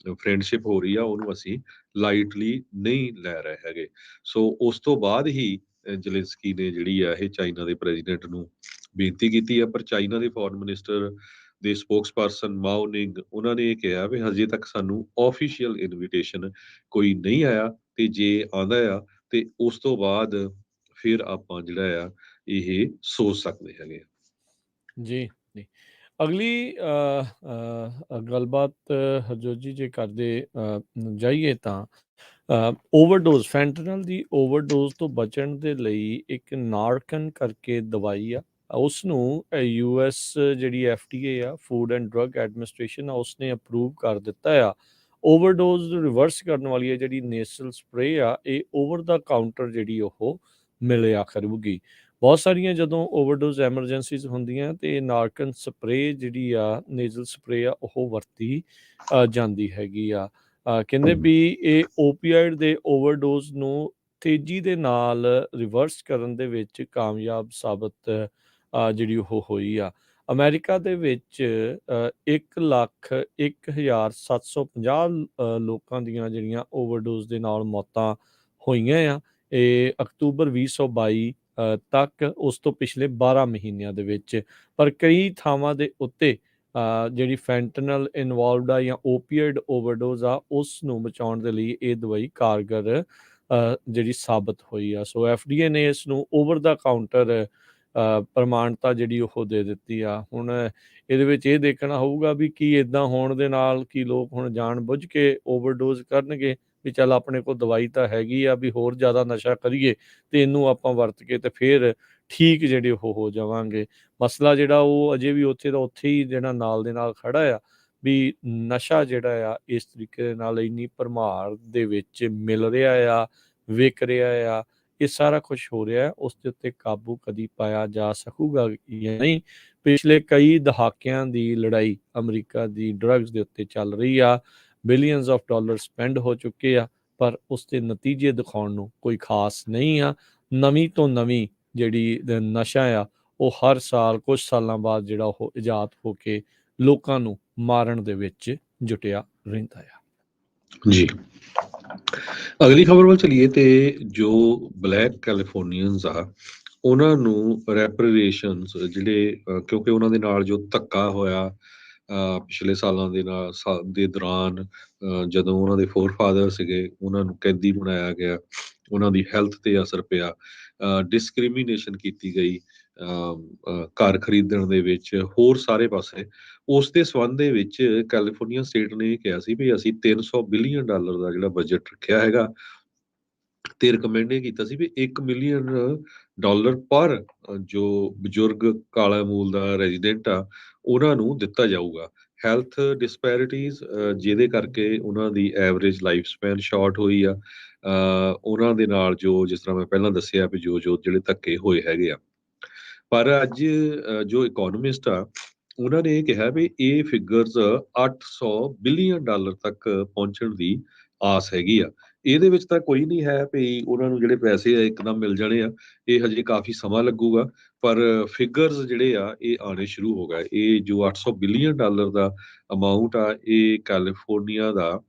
ਫਰੈਂਡਸ਼ਿਪ ਹੋ ਰਹੀ ਆ ਉਹਨੂੰ ਅਸੀਂ ਲਾਈਟਲੀ ਨਹੀਂ ਲੈ ਰਹੇ ਹੈਗੇ। ਸੋ ਉਸ ਤੋਂ ਬਾਅਦ ਹੀ ਜ਼ੈਲੈਂਸਕੀ ਨੇ ਜਿਹੜੀ ਆ ਇਹ ਚਾਈਨਾ ਦੇ ਪ੍ਰੈਜ਼ੀਡੈਂਟ ਨੂੰ ਬੇਨਤੀ ਕੀਤੀ ਆ। ਪਰ ਚਾਈਨਾ ਦੇ ਫੋਰਨ ਮਿਨਿਸਟਰ ਦੇ ਸਪੋਕਸਪਰਸਨ ਮਾਓ ਨਿੰਗ ਉਹਨਾਂ ਨੇ ਇਹ ਕਿਹਾ ਵੀ ਹਜੇ ਤੱਕ ਸਾਨੂੰ ਆਫੀਸ਼ੀਅਲ ਇਨਵੀਟੇਸ਼ਨ ਕੋਈ ਨਹੀਂ ਆਇਆ ਤੇ ਜੇ ਆਉਂਦਾ ਆ ਤੇ ਉਸ ਤੋਂ ਬਾਅਦ ਫਿਰ ਆਪਾਂ ਜਿਹੜਾ ਆ ਇਹ ਸੋਚ ਸਕਦੇ ਹੈਗੇ ਆ। ਜੀ ਜੀ ਅਗਲੀ ਗੱਲਬਾਤ ਹਰਜੋਤ ਜੀ ਜੇ ਕਰਦੇ ਜਾਈਏ ਤਾਂ ਓਵਰਡੋਜ਼ ਫੈਂਟਨਲ ਦੀ ਓਵਰਡੋਜ਼ ਤੋਂ ਬਚਣ ਦੇ ਲਈ ਇੱਕ ਨਾਰਕਨ ਕਰਕੇ ਦਵਾਈ ਆ, ਉਸ ਨੂੰ US ਜਿਹੜੀ FDA ਆ, ਫੂਡ ਐਂਡ ਡਰੱਗ ਐਡਮਿਨਿਸਟ੍ਰੇਸ਼ਨ ਆ, ਉਸਨੇ ਅਪਰੂਵ ਕਰ ਦਿੱਤਾ ਆ। ਓਵਰਡੋਜ਼ ਰਿਵਰਸ ਕਰਨ ਵਾਲੀ ਹੈ ਜਿਹੜੀ ਨੇਸਲ ਸਪਰੇ ਆ, ਇਹ ਓਵਰ ਦਾ ਕਾਊਂਟਰ ਜਿਹੜੀ ਉਹ ਮਿਲਿਆ ਕਰੂਗੀ। ਬਹੁਤ ਸਾਰੀਆਂ ਜਦੋਂ ਓਵਰਡੋਜ਼ ਐਮਰਜੈਂਸੀਜ਼ ਹੁੰਦੀਆਂ ਤੇ ਨਾਰਕਨ ਸਪਰੇ ਜਿਹੜੀ ਆ, ਨੇਜ਼ਲ ਸਪਰੇ ਆ, ਉਹ ਵਰਤੀ ਜਾਂਦੀ ਹੈਗੀ ਆ। ਕਹਿੰਦੇ ਵੀ ਇਹ ਓਪੀਆਇਡ ਦੇ ਓਵਰਡੋਜ਼ ਨੂੰ ਤੇਜ਼ੀ ਦੇ ਨਾਲ ਰਿਵਰਸ ਕਰਨ ਦੇ ਵਿੱਚ ਕਾਮਯਾਬ ਸਾਬਤ ਜਿਹੜੀ ਉਹ ਹੋਈ ਆ। ਅਮਰੀਕਾ ਦੇ ਵਿੱਚ 1,01,750 ਲੋਕਾਂ ਦੀਆਂ ਜਿਹੜੀਆਂ ਓਵਰਡੋਜ਼ ਦੇ ਨਾਲ ਮੌਤਾਂ ਹੋਈਆਂ ਆ। ਇਹ ਅਕਤੂਬਰ 2022 ਤੱਕ, ਉਸ ਤੋਂ ਪਿਛਲੇ 12 ਮਹੀਨਿਆਂ ਦੇ ਵਿੱਚ। ਪਰ ਕਈ ਥਾਵਾਂ ਦੇ ਉੱਤੇ ਜਿਹੜੀ ਫੈਂਟਨਲ ਇਨਵੋਲਵਡ ਆ ਜਾਂ ਓਪੀਆਇਡ ਓਵਰਡੋਜ਼ ਆ, ਉਸ ਨੂੰ ਬਚਾਉਣ ਦੇ ਲਈ ਇਹ ਦਵਾਈ ਕਾਰਗਰ ਜਿਹੜੀ ਸਾਬਤ ਹੋਈ ਆ। ਸੋ FDA ਨੇ ਇਸ ਨੂੰ ਓਵਰ ਦਾ ਕਾਊਂਟਰ ਪ੍ਰਮਾਣਤਾ ਜਿਹੜੀ ਉਹ ਦੇ ਦਿੱਤੀ ਆ। ਹੁਣ ਇਹਦੇ ਵਿੱਚ ਇਹ ਦੇਖਣਾ ਹੋਊਗਾ ਵੀ ਕੀ ਇੱਦਾਂ ਹੋਣ ਦੇ ਨਾਲ ਕੀ ਲੋਕ ਹੁਣ ਜਾਣ ਬੁੱਝ ਕੇ ਓਵਰਡੋਜ਼ ਕਰਨਗੇ ਵੀ ਚੱਲ ਆਪਣੇ ਕੋਲ ਦਵਾਈ ਤਾਂ ਹੈਗੀ ਆ, ਵੀ ਹੋਰ ਜ਼ਿਆਦਾ ਨਸ਼ਾ ਕਰੀਏ ਤੇ ਇਹਨੂੰ ਆਪਾਂ ਵਰਤ ਕੇ ਤੇ ਫਿਰ ਠੀਕ ਜਿਹੜੇ ਉਹ ਹੋ ਜਾਵਾਂਗੇ। ਮਸਲਾ ਜਿਹੜਾ ਉਹ ਅਜੇ ਵੀ ਉੱਥੇ ਦਾ ਉੱਥੇ ਹੀ ਜਿਹੜਾ ਨਾਲ ਦੇ ਨਾਲ ਖੜਾ ਆ ਵੀ ਨਸ਼ਾ ਜਿਹੜਾ ਆ ਇਸ ਤਰੀਕੇ ਦੇ ਨਾਲ ਇੰਨੀ ਭਰਮਾਰ ਦੇ ਵਿੱਚ ਮਿਲ ਰਿਹਾ ਆ, ਵਿਕ ਰਿਹਾ ਆ, ਇਹ ਸਾਰਾ ਕੁਝ ਹੋ ਰਿਹਾ, ਉਸ ਦੇ ਉੱਤੇ ਕਾਬੂ ਕਦੀ ਪਾਇਆ ਜਾ ਸਕੂਗਾ ਜਾਂ ਨਹੀਂ। ਪਿਛਲੇ ਕਈ ਦਹਾਕਿਆਂ ਦੀ ਲੜਾਈ ਅਮਰੀਕਾ ਦੀ ਡਰੱਗਸ ਦੇ ਉੱਤੇ ਚੱਲ ਰਹੀ ਆ, ਬਿਲੀਅਨਸ ਆਫ ਡਾਲਰ ਸਪੈਂਡ ਹੋ ਚੁੱਕੇ ਆ, ਪਰ ਉਸ ਦੇ ਨਤੀਜੇ ਦਿਖਾਉਣ ਨੂੰ ਕੋਈ ਖਾਸ ਨਹੀਂ ਆ। ਨਵੀਂ ਤੋਂ ਨਵੀਂ ਜਿਹੜੀ ਨਸ਼ਾ ਆ ਉਹ ਹਰ ਸਾਲ ਕੁਝ ਸਾਲਾਂ ਬਾਅਦ ਜਿਹੜਾ ਉਹ ਇਜਾਦ ਹੋ ਕੇ ਲੋਕਾਂ ਨੂੰ ਮਾਰਨ ਦੇ ਵਿੱਚ ਜੁਟਿਆ ਰਹਿੰਦਾ ਆ। ਜੀ ਅਗਲੀ ਖਬਰ ਵੱਲ ਚਲੀਏ ਤੇ ਜੋ ਬਲੈਕ ਕੈਲੀਫੋਰਨੀਅਨਸ ਆ ਉਹਨਾਂ ਨੂੰ ਰੈਪਰੇਸ਼ਨਸ ਜਿਹੜੇ ਕਿਉਂਕਿ ਉਹਨਾਂ ਦੇ ਨਾਲ ਜੋ ਧੱਕਾ ਹੋਇਆ ਪਿਛਲੇ ਸਾਲਾਂ ਦੇ ਨਾਲ ਦੇ ਦੌਰਾਨ ਜਦੋਂ ਉਹਨਾਂ ਦੇ ਫੋਰਫਾਦਰ ਸੀਗੇ ਉਹਨਾਂ ਨੂੰ ਕੈਦੀ ਬਣਾਇਆ ਗਿਆ, ਉਹਨਾਂ ਦੀ ਹੈਲਥ ਤੇ ਅਸਰ ਪਿਆ, ਡਿਸਕ੍ਰਿਮੀਨੇਸ਼ਨ ਕੀਤੀ ਗਈ ਘਰ ਖਰੀਦਣ ਦੇ ਵਿੱਚ, ਹੋਰ ਸਾਰੇ ਪਾਸੇ। ਉਸ ਦੇ ਸੰਬੰਧ ਦੇ ਵਿੱਚ ਕੈਲੀਫੋਰਨੀਆ ਸਟੇਟ ਨੇ ਇਹ ਕਿਹਾ ਸੀ ਵੀ ਅਸੀਂ $300 ਬਿਲੀਅਨ ਦਾ ਜਿਹੜਾ ਬਜਟ ਰੱਖਿਆ ਹੈਗਾ, ਤੇ ਰਿਕਮੈਂਡ ਇਹ ਕੀਤਾ ਸੀ ਵੀ $1 ਮਿਲੀਅਨ ਪਰ ਜੋ ਬਜ਼ੁਰਗ ਕਾਲਾ ਮੂਲ ਦਾ ਰੈਜ਼ੀਡੈਂਟ ਆ ਉਹਨਾਂ ਨੂੰ ਦਿੱਤਾ ਜਾਊਗਾ। ਹੈਲਥ ਡਿਸਪੈਰਿਟੀਜ਼ ਜਿਹਦੇ ਕਰਕੇ ਉਹਨਾਂ ਦੀ ਐਵਰੇਜ ਲਾਈਫ ਸਪੈਨ ਸ਼ਾਰਟ ਹੋਈ ਆ, ਉਹਨਾਂ ਦੇ ਨਾਲ ਜੋ ਜਿਸ ਤਰ੍ਹਾਂ ਮੈਂ ਪਹਿਲਾਂ ਦੱਸਿਆ ਵੀ ਜੋ ਜਿਹੜੇ ਧੱਕੇ ਹੋਏ ਹੈਗੇ ਆ। ਪਰ ਅੱਜ ਜੋ ਇਕੋਨੋਮਿਸਟ ਆ ਉਹਨਾਂ ਨੇ ਇਹ ਕਿਹਾ ਵੀ ਇਹ ਫਿਗਰਸ $800 ਬਿਲੀਅਨ ਤੱਕ ਪਹੁੰਚਣ ਦੀ ਆਸ ਹੈਗੀ ਆ। ਇਹਦੇ ਵਿੱਚ ਤਾਂ ਕੋਈ ਨਹੀਂ ਹੈ ਵੀ ਉਹਨਾਂ ਨੂੰ ਜਿਹੜੇ ਪੈਸੇ ਆ ਇੱਕਦਮ ਮਿਲ ਜਾਣੇ ਆ, ਇਹ ਹਜੇ ਕਾਫੀ ਸਮਾਂ ਲੱਗੂਗਾ। ਪਰ ਫਿਗਰਸ ਜਿਹੜੇ ਆ ਇਹ ਆਣੇ ਸ਼ੁਰੂ ਹੋ ਗਏ। ਇਹ ਜੋ $800 ਬਿਲੀਅਨ ਦਾ ਅਮਾਊਂਟ ਆ, ਇਹ ਕੈਲੀਫੋਰਨੀਆ ਦਾ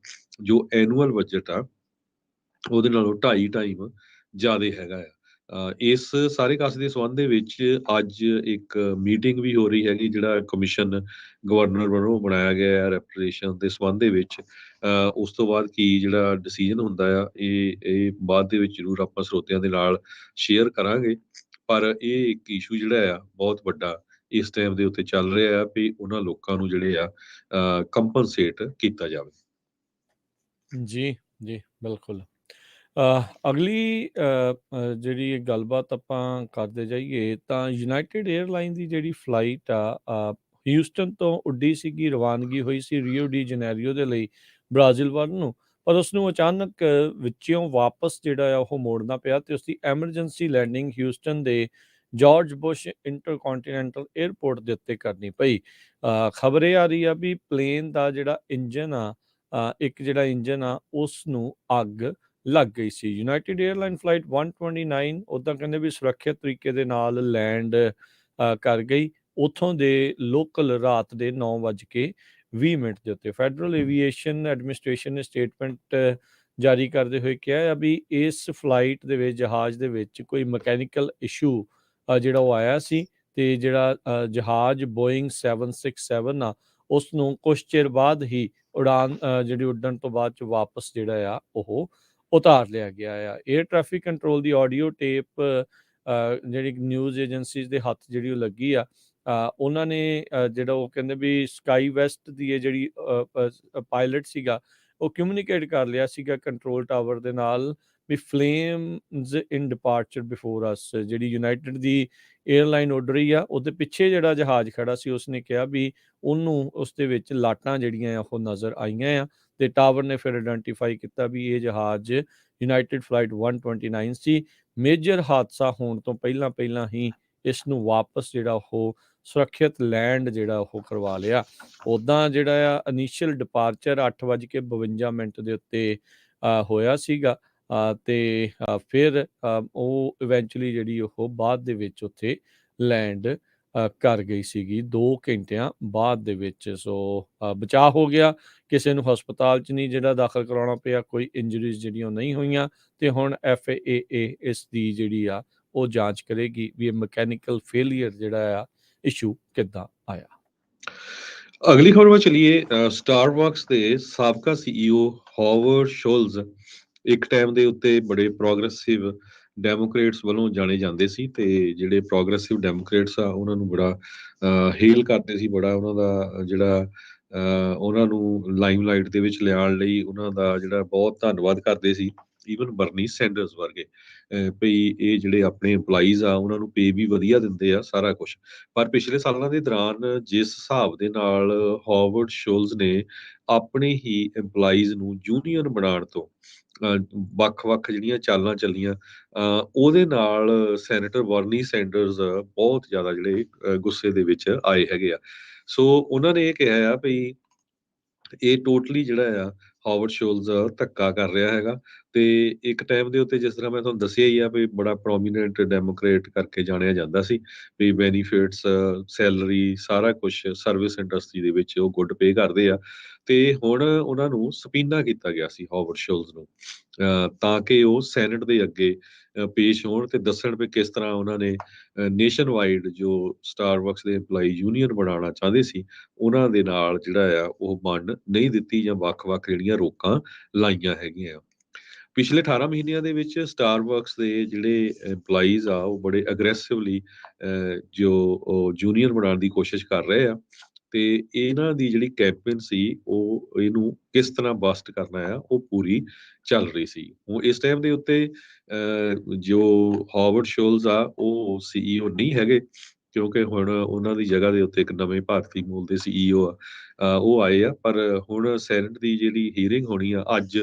ਜੋ ਐਨੂਅਲ ਬਜਟ ਆ ਉਹਦੇ ਨਾਲੋਂ 2.5 ਟਾਈਮ ਜ਼ਿਆਦਾ ਹੈਗਾ ਆ। ਇਸ ਸਾਰੇ ਕਾਸੇ ਦੇ ਸੰਬੰਧ ਦੇ ਵਿੱਚ ਅੱਜ ਇੱਕ ਮੀਟਿੰਗ ਵੀ ਹੋ ਰਹੀ ਹੈਗੀ, ਜਿਹੜਾ ਕਮਿਸ਼ਨ ਗਵਰਨਰ ਵੱਲੋਂ ਬਣਾਇਆ ਗਿਆ ਹੈ ਰੈਪਰੇਸ਼ਨ ਦੇ ਸੰਬੰਧ ਦੇ ਵਿੱਚ। ਉਸ ਤੋਂ ਬਾਅਦ ਕੀ ਜਿਹੜਾ ਡਿਸੀਜਨ ਹੁੰਦਾ ਆ ਇਹ ਬਾਅਦ ਦੇ ਵਿੱਚ ਜ਼ਰੂਰ ਆਪਾਂ ਸਰੋਤਿਆਂ ਦੇ ਨਾਲ ਸ਼ੇਅਰ ਕਰਾਂਗੇ। ਪਰ ਇਹ ਇੱਕ ਇਸ਼ੂ ਜਿਹੜਾ ਆ ਬਹੁਤ ਵੱਡਾ ਇਸ ਟਾਈਮ ਦੇ ਉੱਤੇ ਚੱਲ ਰਿਹਾ ਆ ਵੀ ਉਹਨਾਂ ਲੋਕਾਂ ਨੂੰ ਜਿਹੜੇ ਆ ਕੰਪਨਸੇਟ ਕੀਤਾ ਜਾਵੇ। ਜੀ ਜੀ ਬਿਲਕੁਲ। ਅਗਲੀ ਜਿਹੜੀ ਗੱਲਬਾਤ ਆਪਾਂ ਕਰਦੇ ਜਾਈਏ ਤਾਂ ਯੂਨਾਈਟਿਡ ਏਅਰਲਾਈਨ ਦੀ ਜਿਹੜੀ ਫਲਾਈਟ ਆ ਹਿਊਸਟਨ ਤੋਂ ਉੱਡੀ ਸੀਗੀ, ਰਵਾਨਗੀ ਹੋਈ ਸੀ ਰੀਓ ਡੀ ਜਨੈਰੀਓ ਦੇ ਲਈ ਬ੍ਰਾਜ਼ੀਲ ਵੱਲ ਨੂੰ, ਪਰ ਉਸਨੂੰ ਅਚਾਨਕ ਵਿੱਚੋਂ ਵਾਪਸ ਜਿਹੜਾ ਆ ਉਹ ਮੋੜਨਾ ਪਿਆ ਤੇ ਉਸਦੀ ਐਮਰਜੈਂਸੀ ਲੈਂਡਿੰਗ ਹਿਊਸਟਨ ਦੇ ਜਾਰਜ ਬੁਸ਼ ਇੰਟਰਕੌਂਟੀਨੈਂਟਲ ਏਅਰਪੋਰਟ ਦੇ ਉੱਤੇ ਕਰਨੀ ਪਈ। ਖਬਰ ਇਹ ਆ ਰਹੀ ਆ ਵੀ ਪਲੇਨ ਦਾ ਜਿਹੜਾ ਇੰਜਨ ਆ, ਇੱਕ ਜਿਹੜਾ ਇੰਜਨ ਆ ਉਸ ਨੂੰ ਅੱਗ ਲੱਗ ਗਈ ਸੀ। ਯੂਨਾਈਟਿਡ ਏਅਰਲਾਈਨ ਫਲਾਈਟ 129 ਉੱਦਾਂ ਕਹਿੰਦੇ ਵੀ ਸੁਰੱਖਿਅਤ ਤਰੀਕੇ ਦੇ ਨਾਲ ਲੈਂਡ ਕਰ ਗਈ ਉੱਥੋਂ ਦੇ ਲੋਕਲ ਰਾਤ ਦੇ 9:20 ਦੇ ਉੱਤੇ। ਫੈਡਰਲ ਏਵੀਏਸ਼ਨ ਐਡਮਿਨਿਸਟ੍ਰੇਸ਼ਨ ਨੇ ਸਟੇਟਮੈਂਟ ਜਾਰੀ ਕਰਦੇ ਹੋਏ ਕਿਹਾ ਆ ਵੀ ਇਸ ਫਲਾਈਟ ਦੇ ਵਿੱਚ ਜਹਾਜ਼ ਦੇ ਵਿੱਚ ਕੋਈ ਮਕੈਨੀਕਲ ਇਸ਼ੂ ਜਿਹੜਾ ਉਹ ਆਇਆ ਸੀ ਤੇ ਜਿਹੜਾ ਜਹਾਜ਼ ਬੋਇੰਗ 767 ਆ ਉਸ ਨੂੰ ਕੁਛ ਚਿਰ ਬਾਅਦ ਹੀ ਉਡਾਨ ਜਿਹੜੀ ਉੱਡਣ ਤੋਂ ਬਾਅਦ ਚ ਵਾਪਸ ਜਿਹੜਾ ਆ ਉਹ ਉਤਾਰ ਲਿਆ ਗਿਆ ਆ। ਏਅਰ ਟ੍ਰੈਫਿਕ ਕੰਟਰੋਲ ਦੀ ਆਡੀਓ ਟੇਪ ਜਿਹੜੀ ਨਿਊਜ਼ ਏਜੰਸੀਜ਼ ਦੇ ਹੱਥ ਜਿਹੜੀ ਉਹ ਲੱਗੀ ਆ, ਉਹਨਾਂ ਨੇ ਜਿਹੜਾ ਉਹ ਕਹਿੰਦੇ ਵੀ ਸਕਾਈ ਵੈਸਟ ਦੀ ਇਹ ਜਿਹੜੀ ਪਾਇਲਟ ਸੀਗਾ ਉਹ ਕਮਿਊਨੀਕੇਟ ਕਰ ਲਿਆ ਸੀਗਾ ਕੰਟਰੋਲ ਟਾਵਰ ਦੇ ਨਾਲ ਵੀ ਫਲੇਮਸ ਇਨ ਡਿਪਾਰਚਰ ਬਿਫੋਰ ਅਸ। ਜਿਹੜੀ ਯੂਨਾਈਟਿਡ ਦੀ ਏਅਰਲਾਈਨ ਉੱਡ ਰਹੀ ਆ ਉਹਦੇ ਪਿੱਛੇ ਜਿਹੜਾ ਜਹਾਜ਼ ਖੜਾ ਸੀ ਉਸਨੇ ਕਿਹਾ ਵੀ ਉਹਨੂੰ ਉਸ ਦੇ ਵਿੱਚ ਲਾਟਾਂ ਜਿਹੜੀਆਂ ਆ ਉਹ ਨਜ਼ਰ ਆਈਆਂ ਆ ਤੇ ਟਾਵਰ ਨੇ ਫਿਰ ਆਇਡੈਂਟੀਫਾਈ ਕੀਤਾ ਵੀ ਇਹ ਜਹਾਜ਼ ਯੂਨਾਈਟਿਡ ਫਲਾਈਟ 129 ਸੀ। ਮੇਜਰ ਹਾਦਸਾ ਹੋਣ ਤੋਂ ਪਹਿਲਾਂ ਹੀ ਇਸ ਨੂੰ ਵਾਪਸ ਜਿਹੜਾ ਉਹ ਸੁਰੱਖਿਅਤ ਲੈਂਡ ਜਿਹੜਾ ਉਹ ਕਰਵਾ ਲਿਆ। ਉੱਦਾਂ ਜਿਹੜਾ ਆ ਇਨੀਸ਼ੀਅਲ ਡਿਪਾਰਚਰ 8:52 ਦੇ ਉੱਤੇ ਹੋਇਆ ਸੀਗਾ ਤੇ ਫਿਰ ਉਹ ਇਵੈਂਚੁਅਲੀ ਜਿਹੜੀ ਉਹ ਬਾਅਦ ਦੇ ਵਿੱਚ ਉੱਥੇ ਲੈਂਡ ਕਰ ਗਈ ਸੀਗੀ 2 ਘੰਟਿਆਂ ਬਾਅਦ ਦੇ ਵਿੱਚ। ਸੋ ਬਚਾਅ ਹੋ ਗਿਆ, ਕਿਸੇ ਨੂੰ ਹਸਪਤਾਲ 'ਚ ਨਹੀਂ ਜਿਹੜਾ ਦਾਖਲ ਕਰਾਉਣਾ ਪਿਆ, ਕੋਈ ਇੰਜਰੀਜ਼ ਜਿਹੜੀਆਂ ਉਹ ਨਹੀਂ ਹੋਈਆਂ ਤੇ ਹੁਣ FAA ਇਸ ਦੀ ਜਿਹੜੀ ਆ ਉਹ ਜਾਂਚ ਕਰੇਗੀ ਵੀ ਇਹ ਮਕੈਨੀਕਲ ਫੇਲੀਅਰ ਜਿਹੜਾ ਆ ਇਸ਼ੂ ਕਿੱਦਾਂ ਆਇਆ। ਅਗਲੀ ਖਬਰ ਵਿੱਚ ਚਲੀਏ। ਸਟਾਰਬਕਸ ਦੇ ਸਾਬਕਾ CEO ਹਾਵਰਡ ਸ਼ੋਲਜ਼ ਇੱਕ ਟਾਈਮ ਦੇ ਉੱਤੇ ਬੜੇ ਪ੍ਰੋਗਰੈਸਿਵ ਡੈਮੋਕ੍ਰੇਟਸ ਵੱਲੋਂ ਜਾਣੇ ਜਾਂਦੇ ਸੀ ਤੇ ਜਿਹੜੇ ਪ੍ਰੋਗਰੈਸਿਵ ਡੈਮੋਕ੍ਰੇਟਸ ਆ ਉਹਨਾਂ ਨੂੰ ਬੜਾ ਹੇਲ ਕਰਦੇ ਸੀ, ਬੜਾ ਉਹਨਾਂ ਦਾ ਜਿਹੜਾ ਉਹਨਾਂ ਨੂੰ ਲਾਈਮਲਾਈਟ ਦੇ ਵਿੱਚ ਲਿਆਉਣ ਲਈ ਉਹਨਾਂ ਦਾ ਜਿਹੜਾ ਬਹੁਤ ਧੰਨਵਾਦ ਕਰਦੇ ਸੀ। ਈਵਨ ਬਰਨੀ ਸੈਂਡਰਸ ਵਰਗੇ ਭਈ ਇਹ ਜਿਹੜੇ ਆਪਣੇ EMPLOYEES ਆ ਉਹਨਾਂ ਨੂੰ ਪੇ ਵੀ ਵਧੀਆ ਦਿੰਦੇ ਆ ਸਾਰਾ ਕੁਝ। ਪਰ ਪਿਛਲੇ ਸਾਲਾਂ ਦੇ ਦੌਰਾਨ ਜਿਸ ਹਿਸਾਬ ਦੇ ਨਾਲ ਹਾਵਰਡ ਸ਼ੋਲਜ਼ ਨੇ ਆਪਣੇ ਹੀ EMPLOYEES ਨੂੰ ਯੂਨੀਅਨ ਬਣਾਉਣ ਤੋਂ ਵੱਖ-ਵੱਖ ਜਿਹੜੀਆਂ ਚਾਲਾਂ ਚੱਲੀਆਂ, ਉਹਦੇ ਨਾਲ ਸੈਨੇਟਰ ਬਰਨੀ ਸੈਂਡਰਸ ਬਹੁਤ ਜ਼ਿਆਦਾ ਜਿਹੜੇ ਗੁੱਸੇ ਦੇ ਵਿੱਚ ਆਏ ਹੈਗੇ ਆ। ਸੋ ਉਹਨਾਂ ਨੇ ਇਹ ਕਿਹਾ ਆ ਵੀ ਇਹ ਟੋਟਲੀ ਜਿਹੜਾ ਆ ਹਾਵਰਡ ਸ਼ੋਲਜ਼ ਧੱਕਾ ਕਰ ਰਿਹਾ ਹੈਗਾ ਤੇ ਇੱਕ ਟਾਈਮ ਦੇ ਉੱਤੇ ਜਿਸ ਤਰ੍ਹਾਂ ਮੈਂ ਤੁਹਾਨੂੰ ਦੱਸਿਆ ਹੀ ਆ ਵੀ ਬੜਾ ਪ੍ਰੋਮੀਨੈਂਟ ਡੈਮੋਕ੍ਰੇਟ ਕਰਕੇ ਜਾਣਿਆ ਜਾਂਦਾ ਸੀ ਵੀ ਬੈਨੀਫਿਟਸ, ਸੈਲਰੀ, ਸਾਰਾ ਕੁਝ ਸਰਵਿਸ ਇੰਡਸਟਰੀ ਦੇ ਵਿੱਚ ਉਹ ਗੁੱਡ ਪੇ ਕਰਦੇ ਆ ਤੇ ਹੁਣ ਉਹਨਾਂ ਨੂੰ ਸਪੀਨਾ ਕੀਤਾ ਗਿਆ ਸੀ ਹਾਵਰਡ ਸ਼ੋਲਜ਼ ਨੂੰ ਤਾਂ ਕਿ ਉਹ ਸੈਨੇਟ ਦੇ ਅੱਗੇ ਪੇਸ਼ ਹੋਣ ਤੇ ਦੱਸਣ ਵੀ ਕਿਸ ਤਰ੍ਹਾਂ ਉਹਨਾਂ ਨੇ ਨੇਸ਼ਨ ਵਾਈਡ ਜੋ ਸਟਾਰਬਕਸ ਦੇ EMPLOYEE ਯੂਨੀਅਨ ਬਣਾਉਣਾ ਚਾਹੁੰਦੇ ਸੀ ਉਹਨਾਂ ਦੇ ਨਾਲ ਜਿਹੜਾ ਆ ਉਹ ਬਣ ਨਹੀਂ ਦਿੱਤੀ ਜਾਂ ਵੱਖ-ਵੱਖ ਜਿਹੜੀਆਂ ਰੋਕਾਂ ਲਾਈਆਂ ਹੈਗੀਆਂ। ਪਿਛਲੇ 18 ਮਹੀਨਿਆਂ ਦੇ ਵਿੱਚ ਸਟਾਰਬਕਸ ਦੇ ਜਿਹੜੇ EMPLOYEES ਆ ਉਹ ਬੜੇ ਅਗਰੈਸਿਵਲੀ ਜੋ ਜੂਨੀਅਰ ਬਣਾਉਣ ਦੀ ਕੋਸ਼ਿਸ਼ ਕਰ ਰਹੇ ਆ ਤੇ ਇਹਨਾਂ ਦੀ ਜਿਹੜੀ ਕੈਂਪੇਨ ਸੀ ਉਹ ਇਹਨੂੰ ਕਿਸ ਤਰ੍ਹਾਂ ਬਸਟ ਕਰਨਾ ਆ ਉਹ ਪੂਰੀ ਚੱਲ ਰਹੀ ਸੀ। ਉਹ ਇਸ ਟਾਈਮ ਦੇ ਉੱਤੇ ਜੋ ਹਾਵਰਡ ਸ਼ੋਲਜ਼ ਆ ਉਹ CEO ਨਹੀਂ ਹੈਗੇ ਕਿਉਂਕਿ ਹੁਣ ਉਹਨਾਂ ਦੀ ਜਗ੍ਹਾ ਦੇ ਉੱਤੇ ਇੱਕ ਨਵੇਂ ਭਾਰਤੀ ਮੂਲ ਦੇ CEO ਆ ਉਹ ਆਏ ਆ। ਪਰ ਹੁਣ ਸੈਨੇਟ ਦੀ ਜਿਹੜੀ ਹੀਅਰਿੰਗ ਹੋਣੀ ਆ ਅੱਜ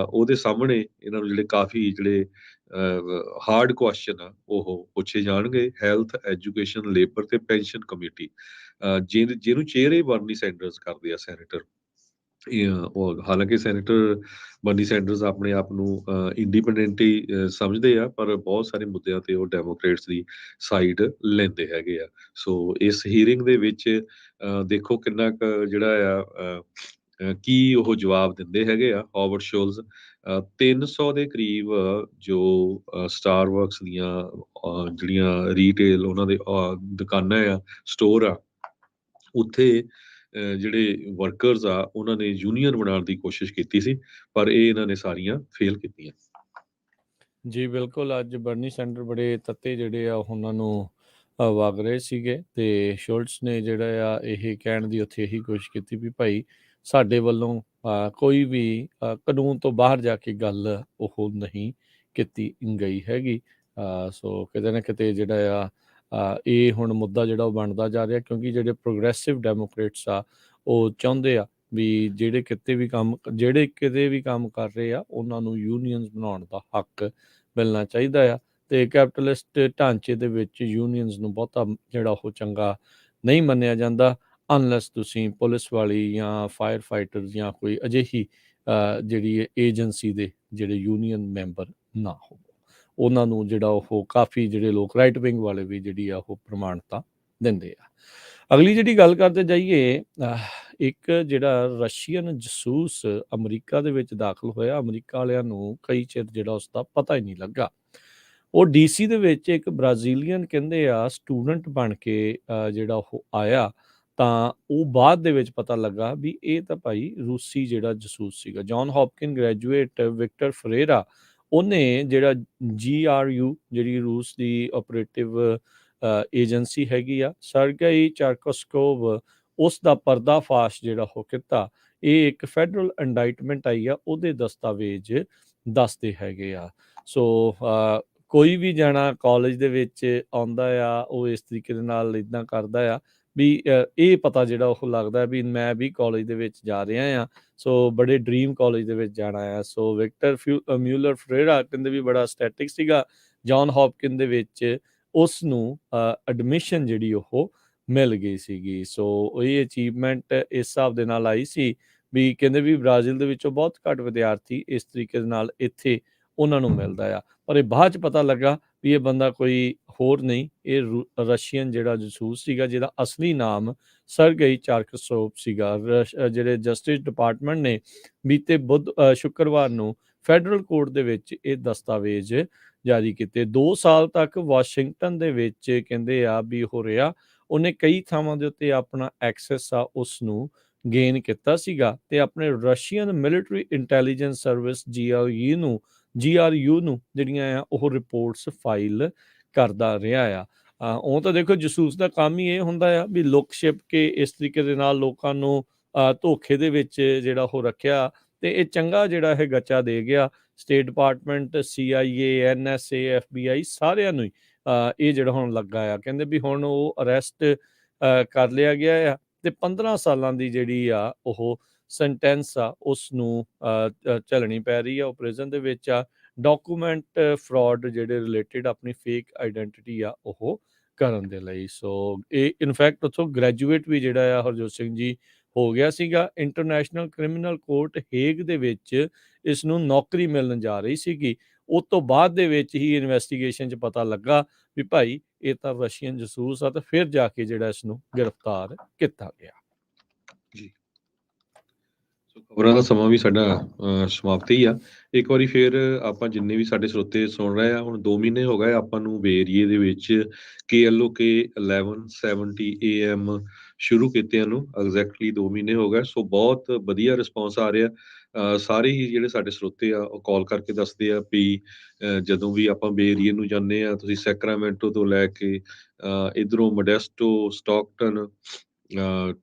ਉਹਦੇ ਸਾਹਮਣੇ ਇਹਨਾਂ ਨੂੰ ਜਿਹੜੇ ਕਾਫੀ ਜਿਹੜੇ ਹਾਰਡ ਕੁਐਸਚਨ ਆ ਉਹ ਪੁੱਛੇ ਜਾਣਗੇ। ਹੈਲਥ, ਐਜੂਕੇਸ਼ਨ, ਲੇਬਰ ਤੇ ਪੈਨਸ਼ਨ ਕਮੇਟੀ ਜਿਹਨੂੰ ਚੇਅਰ ਹੀ ਬਰਨੀ ਸੈਂਡਰਸ ਕਰਦੇ ਆ ਸੈਨੇਟਰ। ਉਹ ਹਾਲਾਂਕਿ ਸੈਨੇਟਰ ਬਰਨੀ ਸੈਂਡਰਸ ਆਪਣੇ ਆਪ ਨੂੰ ਇੰਡੀਪੈਂਡੈਂਟ ਹੀ ਸਮਝਦੇ ਆ ਪਰ ਬਹੁਤ ਸਾਰੇ ਮੁੱਦਿਆਂ ਤੇ ਉਹ ਡੈਮੋਕ੍ਰੇਟਸ ਦੀ ਸਾਈਡ ਲੈਂਦੇ ਹੈਗੇ ਆ। ਸੋ ਇਸ ਹੀਅਰਿੰਗ ਦੇ ਵਿੱਚ ਦੇਖੋ ਕਿੰਨਾ ਕੁ ਜਿਹੜਾ ਆ ਕੀ ਉਹ ਜਵਾਬ ਦਿੰਦੇ ਹੈਗੇ ਆ। ਹਾਵਰਡ ਸ਼ੋਲਜ਼ 300 ਦੇ ਕਰੀਬ ਜੋ ਸਟਾਰਬਕਸ ਦੀਆਂ ਜਿਹੜੀਆਂ ਰੀਟੇਲ ਉਹਨਾਂ ਦੇ ਦੁਕਾਨਾਂ ਆ, ਸਟੋਰ ਆ, ਉੱਥੇ ਜਿਹੜੇ ਵਰਕਰਸ ਆ ਉਹਨਾਂ ਨੇ ਯੂਨੀਅਨ ਬਣਾਉਣ ਦੀ ਕੋਸ਼ਿਸ਼ ਕੀਤੀ ਸੀ ਪਰ ਇਹ ਇਹਨਾਂ ਨੇ ਸਾਰੀਆਂ ਫੇਲ ਕੀਤੀਆਂ। ਜੀ ਬਿਲਕੁਲ, ਅੱਜ ਬਰਨੀ ਸੈਂਡਰ ਬੜੇ ਤੱਤੇ ਜਿਹੜੇ ਆ ਉਹਨਾਂ ਨੂੰ ਵਗ ਰਹੇ ਸੀਗੇ ਤੇ ਸ਼ੋਲਟਸ ਨੇ ਜਿਹੜਾ ਆ ਇਹ ਕਹਿਣ ਦੀ ਉੱਥੇ ਇਹੀ ਕੋਸ਼ਿਸ਼ ਕੀਤੀ ਵੀ ਭਾਈ ਸਾਡੇ ਵੱਲੋਂ ਕੋਈ ਵੀ ਕਾਨੂੰਨ ਤੋਂ ਬਾਹਰ ਜਾ ਕੇ ਗੱਲ ਉਹ ਨਹੀਂ ਕੀਤੀ ਗਈ ਹੈਗੀ। ਸੋ ਕਿਤੇ ਨਾ ਕਿਤੇ ਜਿਹੜਾ ਆ ਇਹ ਹੁਣ ਮੁੱਦਾ ਜਿਹੜਾ ਉਹ ਬਣਦਾ ਜਾ ਰਿਹਾ ਕਿਉਂਕਿ ਜਿਹੜੇ ਪ੍ਰੋਗਰੈਸਿਵ ਡੈਮੋਕ੍ਰੇਟਸ ਆ ਉਹ ਚਾਹੁੰਦੇ ਆ ਵੀ ਜਿਹੜੇ ਕਿਤੇ ਵੀ ਕੰਮ ਕਰ ਰਹੇ ਆ ਉਹਨਾਂ ਨੂੰ ਯੂਨੀਅਨਸ ਬਣਾਉਣ ਦਾ ਹੱਕ ਮਿਲਣਾ ਚਾਹੀਦਾ ਆ ਤੇ ਕੈਪੀਟਲਿਸਟ ਢਾਂਚੇ ਦੇ ਵਿੱਚ ਯੂਨੀਅਨਸ ਨੂੰ ਬਹੁਤਾ ਜਿਹੜਾ ਉਹ ਚੰਗਾ ਨਹੀਂ ਮੰਨਿਆ ਜਾਂਦਾ ਅਨਲੈਸ ਤੁਸੀਂ ਪੁਲਿਸ ਵਾਲੀ ਜਾਂ ਫਾਇਰ ਫਾਈਟਰ ਜਾਂ ਕੋਈ ਅਜਿਹੀ ਜਿਹੜੀ ਏਜੰਸੀ ਦੇ ਜਿਹੜੇ ਯੂਨੀਅਨ ਮੈਂਬਰ ਨਾ ਹੋ। ਉਹਨਾਂ ਨੂੰ ਜਿਹੜਾ ਉਹ ਕਾਫੀ ਜਿਹੜੇ ਲੋਕ ਰਾਈਟ ਵਿੰਗ ਵਾਲੇ ਵੀ ਜਿਹੜੀ ਆ ਉਹ ਪ੍ਰਮਾਣਤਾ ਦਿੰਦੇ ਆ। ਅਗਲੀ ਜਿਹੜੀ ਗੱਲ ਕਰਦੇ ਜਾਈਏ, ਇੱਕ ਜਿਹੜਾ ਰਸ਼ੀਅਨ ਜਸੂਸ ਅਮਰੀਕਾ ਦੇ ਵਿੱਚ ਦਾਖਲ ਹੋਇਆ। ਅਮਰੀਕਾ ਵਾਲਿਆਂ ਨੂੰ ਕਈ ਚਿਰ ਜਿਹੜਾ ਉਸਦਾ ਪਤਾ ਹੀ ਨਹੀਂ ਲੱਗਾ। ਉਹ DC ਦੇ ਵਿੱਚ ਇੱਕ ਬ੍ਰਾਜ਼ੀਲੀਅਨ ਕਹਿੰਦੇ ਆ ਸਟੂਡੈਂਟ ਬਣ ਕੇ ਜਿਹੜਾ ਉਹ ਆਇਆ ਤਾਂ ਉਹ ਬਾਅਦ ਦੇ ਵਿੱਚ ਪਤਾ ਲੱਗਾ ਵੀ ਇਹ ਤਾਂ ਭਾਈ ਰੂਸੀ ਜਿਹੜਾ ਜਸੂਸ ਸੀਗਾ। ਜੌਨ ਹੌਪਕਿਨ ਗ੍ਰੈਜੂਏਟ ਵਿਕਟਰ ਫਰੇਰਾ ਉਹਨੇ ਜਿਹੜਾ GRU ਜਿਹੜੀ ਰੂਸ ਦੀ ਆਪਰੇਟਿਵ ਏਜੰਸੀ ਹੈਗੀ ਆ ਸਰਗੇਈ ਚਾਰਕੋਸਕੋਵ ਉਸ ਦਾ ਪਰਦਾਫਾਸ਼ ਜਿਹੜਾ ਉਹ ਕੀਤਾ। ਇਹ ਇੱਕ ਫੈਡਰਲ ਇੰਡਾਈਟਮੈਂਟ ਆਈ ਆ ਉਹਦੇ ਦਸਤਾਵੇਜ਼ ਦੱਸਦੇ ਹੈਗੇ ਆ। ਸੋ ਕੋਈ ਵੀ ਜਾਣਾ ਕਾਲਜ ਦੇ ਵਿੱਚ ਆਉਂਦਾ ਆ ਉਹ ਇਸ ਤਰੀਕੇ ਦੇ ਨਾਲ ਇੱਦਾਂ ਕਰਦਾ ਆ ਵੀ ਇਹ ਪਤਾ ਜਿਹੜਾ ਉਹ ਲੱਗਦਾ ਵੀ ਮੈਂ ਵੀ ਕਾਲਜ ਦੇ ਵਿੱਚ ਜਾ ਰਿਹਾ ਆ। ਸੋ ਬੜੇ ਡ੍ਰੀਮ ਕਾਲਜ ਦੇ ਵਿੱਚ ਜਾਣਾ ਆ। ਸੋ ਵਿਕਟਰ ਮਿਊਲਰ ਫਰੇਰਾ ਕਹਿੰਦੇ ਵੀ ਬੜਾ ਸਟੈਟਿਕ ਸੀਗਾ। ਜੌਨ ਹੌਪਕਿਨ ਦੇ ਵਿੱਚ ਉਸ ਨੂੰ ਐਡਮਿਸ਼ਨ ਜਿਹੜੀ ਉਹ ਮਿਲ ਗਈ ਸੀਗੀ। ਸੋ ਇਹ ਅਚੀਵਮੈਂਟ ਇਸ ਹਿਸਾਬ ਦੇ ਨਾਲ ਆਈ ਸੀ ਵੀ ਕਹਿੰਦੇ ਵੀ ਬ੍ਰਾਜ਼ੀਲ ਦੇ ਵਿੱਚੋਂ ਬਹੁਤ ਘੱਟ ਵਿਦਿਆਰਥੀ ਇਸ ਤਰੀਕੇ ਦੇ ਨਾਲ ਇੱਥੇ ਉਹਨਾਂ ਨੂੰ ਮਿਲਦਾ ਆ। ਪਰ ਇਹ ਬਾਅਦ 'ਚ ਪਤਾ ਲੱਗਾ ਵੀ ਇਹ ਬੰਦਾ ਕੋਈ ਹੋਰ ਨਹੀਂ, ਇਹ ਰਸ਼ੀਅਨ ਜਿਹੜਾ ਜਸੂਸ ਸੀਗਾ ਜਿਹਦਾ ਅਸਲੀ ਨਾਮ ਸਰਗੇਈ ਚਾਰਕੋਸੋਵ ਸੀਗਾ। ਜਿਹੜੇ ਜਸਟਿਸ ਡਿਪਾਰਟਮੈਂਟ ਨੇ ਬੀਤੇ ਸ਼ੁੱਕਰਵਾਰ ਨੂੰ ਫੈਡਰਲ ਕੋਰਟ ਦੇ ਵਿੱਚ ਇਹ ਦਸਤਾਵੇਜ਼ ਜਾਰੀ ਕੀਤੇ। 2 ਸਾਲ ਤੱਕ ਵਾਸ਼ਿੰਗਟਨ ਦੇ ਵਿੱਚ ਕਹਿੰਦੇ ਆ ਵੀ ਹੋ ਰਿਹਾ। ਉਹਨੇ ਕਈ ਥਾਵਾਂ ਦੇ ਉੱਤੇ ਆਪਣਾ ਐਕਸੈਸ ਆ ਉਸ ਨੂੰ ਗੇਨ ਕੀਤਾ ਸੀਗਾ ਤੇ ਆਪਣੇ Russian military intelligence service GRU ਨੂੰ ਜਿਹੜੀਆਂ ਆ ਉਹ ਰਿਪੋਰਟਸ ਫਾਈਲ ਕਰਦਾ ਰਿਹਾ ਆ। ਉਹ ਤਾਂ ਦੇਖੋ ਜਸੂਸ ਦਾ ਕੰਮ ਹੀ ਇਹ ਹੁੰਦਾ ਆ ਵੀ ਲੁੱਕ ਛਿਪ ਕੇ ਇਸ ਤਰੀਕੇ ਦੇ ਨਾਲ ਲੋਕਾਂ ਨੂੰ ਧੋਖੇ ਦੇ ਵਿੱਚ ਜਿਹੜਾ ਉਹ ਰੱਖਿਆ ਤੇ ਇਹ ਚੰਗਾ ਜਿਹੜਾ ਇਹ ਗੱਚਾ ਦੇ ਗਿਆ। State department, CIA, NSA, FBI ਸਾਰਿਆਂ ਨੂੰ ਹੀ ਇਹ ਜਿਹੜਾ ਹੁਣ ਲੱਗਾ ਆ। ਕਹਿੰਦੇ ਵੀ ਹੁਣ ਉਹ ਅਰੈਸਟ ਕਰ ਲਿਆ ਗਿਆ ਆ ਤੇ 15 ਸਾਲਾਂ ਦੀ ਜਿਹੜੀ ਆ ਉਹ ਸੈਂਟੈਂਸ ਆ ਉਸ ਨੂੰ ਝੱਲਣੀ ਪੈ ਰਹੀ ਆ। ਉਹ ਪ੍ਰਿਜ਼ਨ ਦੇ ਵਿੱਚ ਆ। ਡਾਕੂਮੈਂਟ ਫਰਾਡ ਜਿਹੜੇ ਰਿਲੇਟਿਡ ਆਪਣੀ ਫੇਕ ਆਈਡੈਂਟੀਟੀ ਆ ਉਹ ਕਰਨ ਦੇ ਲਈ। ਸੋ ਇਹ ਇਨਫੈਕਟ ਉੱਥੋਂ ਗ੍ਰੈਜੂਏਟ ਵੀ ਜਿਹੜਾ ਆ ਹਰਜੋਤ ਸਿੰਘ ਜੀ ਹੋ ਗਿਆ ਸੀਗਾ। ਇੰਟਰਨੈਸ਼ਨਲ ਕ੍ਰਿਮੀਨਲ ਕੋਰਟ ਹੇਗ ਦੇ ਵਿੱਚ ਇਸ ਨੂੰ ਨੌਕਰੀ ਮਿਲਣ ਜਾ ਰਹੀ ਸੀਗੀ। ਉਸ ਤੋਂ ਬਾਅਦ ਦੇ ਵਿੱਚ ਹੀ ਇਨਵੈਸਟੀਗੇਸ਼ਨ 'ਚ ਪਤਾ ਲੱਗਾ ਵੀ ਭਾਈ ਇਹ ਤਾਂ ਰਸ਼ੀਅਨ ਜਸੂਸ ਆ ਤੇ ਫਿਰ ਜਾ ਕੇ ਜਿਹੜਾ ਇਸ ਨੂੰ ਗ੍ਰਿਫਤਾਰ ਕੀਤਾ ਗਿਆ। ਜੀ ਖਬਰਾਂ ਦਾ ਸਮਾਂ ਵੀ ਸਾਡਾ ਸਮਾਪਤੀ ਆ। ਇੱਕ ਵਾਰੀ ਫਿਰ ਆਪਾਂ ਜਿੰਨੇ ਵੀ ਸਾਡੇ ਸਰੋਤੇ ਸੁਣ ਰਹੇ ਆ, ਹੁਣ 2 ਮਹੀਨੇ ਹੋ ਗਏ ਆਪਾਂ ਨੂੰ ਏਰੀਏ ਦੇ ਵਿੱਚ KLOK 1170 AM ਸ਼ੁਰੂ ਕੀਤਿਆਂ ਨੂੰ ਐਗਜ਼ੈਕਟਲੀ 2 ਮਹੀਨੇ ਹੋ ਗਏ। ਸੋ ਬਹੁਤ ਵਧੀਆ ਰਿਸਪੌਂਸ ਆ ਰਿਹਾ। ਸਾਰੇ ਹੀ ਜਿਹੜੇ ਸਾਡੇ ਸਰੋਤੇ ਆ ਉਹ ਕਾਲ ਕਰਕੇ ਦੱਸਦੇ ਆ ਵੀ ਜਦੋਂ ਵੀ ਆਪਾਂ ਬੇ ਏਰੀਏ ਨੂੰ ਜਾਂਦੇ ਆ, ਤੁਸੀਂ ਸੈਕਰਾਮੈਂਟੋ ਤੋਂ ਲੈ ਕੇ ਇਧਰੋਂ ਮੋਡੈਸਟੋ, ਸਟਾਕਟਨ,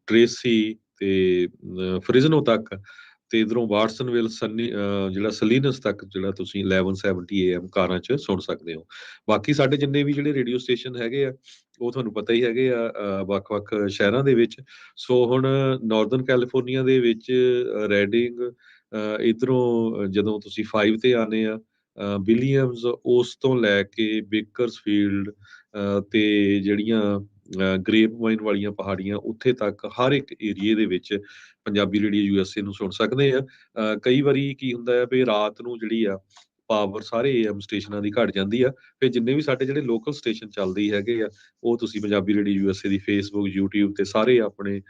ਟ੍ਰੇਸੀ ਤੇ ਫ੍ਰਿਜ਼ਨੋ ਤੱਕ, ਤੇ ਇਧਰੋਂ ਵਾਟਸਨਵਿਲ, ਜਿਹੜਾ ਸਲੀਨਸ ਤੱਕ ਜਿਹੜਾ ਤੁਸੀਂ 1170 AM ਕਾਰਾਂ 'ਚ ਸੁਣ ਸਕਦੇ ਹੋ। ਬਾਕੀ ਸਾਡੇ ਜਿੰਨੇ ਵੀ ਜਿਹੜੇ ਰੇਡੀਓ ਸਟੇਸ਼ਨ ਹੈਗੇ ਆ ਉਹ ਤੁਹਾਨੂੰ ਪਤਾ ਹੀ ਹੈਗੇ ਆ ਵੱਖ-ਵੱਖ ਸ਼ਹਿਰਾਂ ਦੇ ਵਿੱਚ। ਸੋ ਹੁਣ ਨਾਰਦਰਨ ਕੈਲੀਫੋਰਨੀਆ ਦੇ ਵਿੱਚ ਰੈਡਿੰਗ, ਇਧਰੋਂ ਜਦੋਂ ਤੁਸੀਂ 5 ਤੇ ਆਉਂਦੇ ਆ, ਵਿਲੀਅਮਸ, ਉਸ ਤੋਂ ਲੈ ਕੇ ਬੇਕਰਸਫੀਲਡ ਤੇ ਜਿਹੜੀਆਂ ਗ੍ਰੇਪ ਵਾਈਨ ਵਾਲੀਆਂ ਪਹਾੜੀਆਂ, ਉੱਥੇ ਤੱਕ ਹਰ ਇੱਕ ਏਰੀਏ ਦੇ ਵਿੱਚ ਪੰਜਾਬੀ ਰੇਡੀਓ USA ਨੂੰ ਸੁਣ ਸਕਦੇ ਆ। ਕਈ ਵਾਰੀ ਕੀ ਹੁੰਦਾ ਆ ਵੀ ਰਾਤ ਨੂੰ ਜਿਹੜੀ ਆ ਪਾਵਰ ਸਾਰੇ AM ਸਟੇਸ਼ਨਾਂ ਦੀ ਘਟ ਜਾਂਦੀ ਆ, ਫਿਰ ਜਿੰਨੇ ਵੀ ਸਾਡੇ ਜਿਹੜੇ ਲੋਕਲ ਸਟੇਸ਼ਨ ਚੱਲਦੇ ਹੈਗੇ ਆ ਉਹ ਤੁਸੀਂ ਪੰਜਾਬੀ ਰੇਡੀਓ USA ਦੀ ਫੇਸਬੁੱਕ, YouTube ਤੇ ਸਾਰੇ ਆਪਣੇ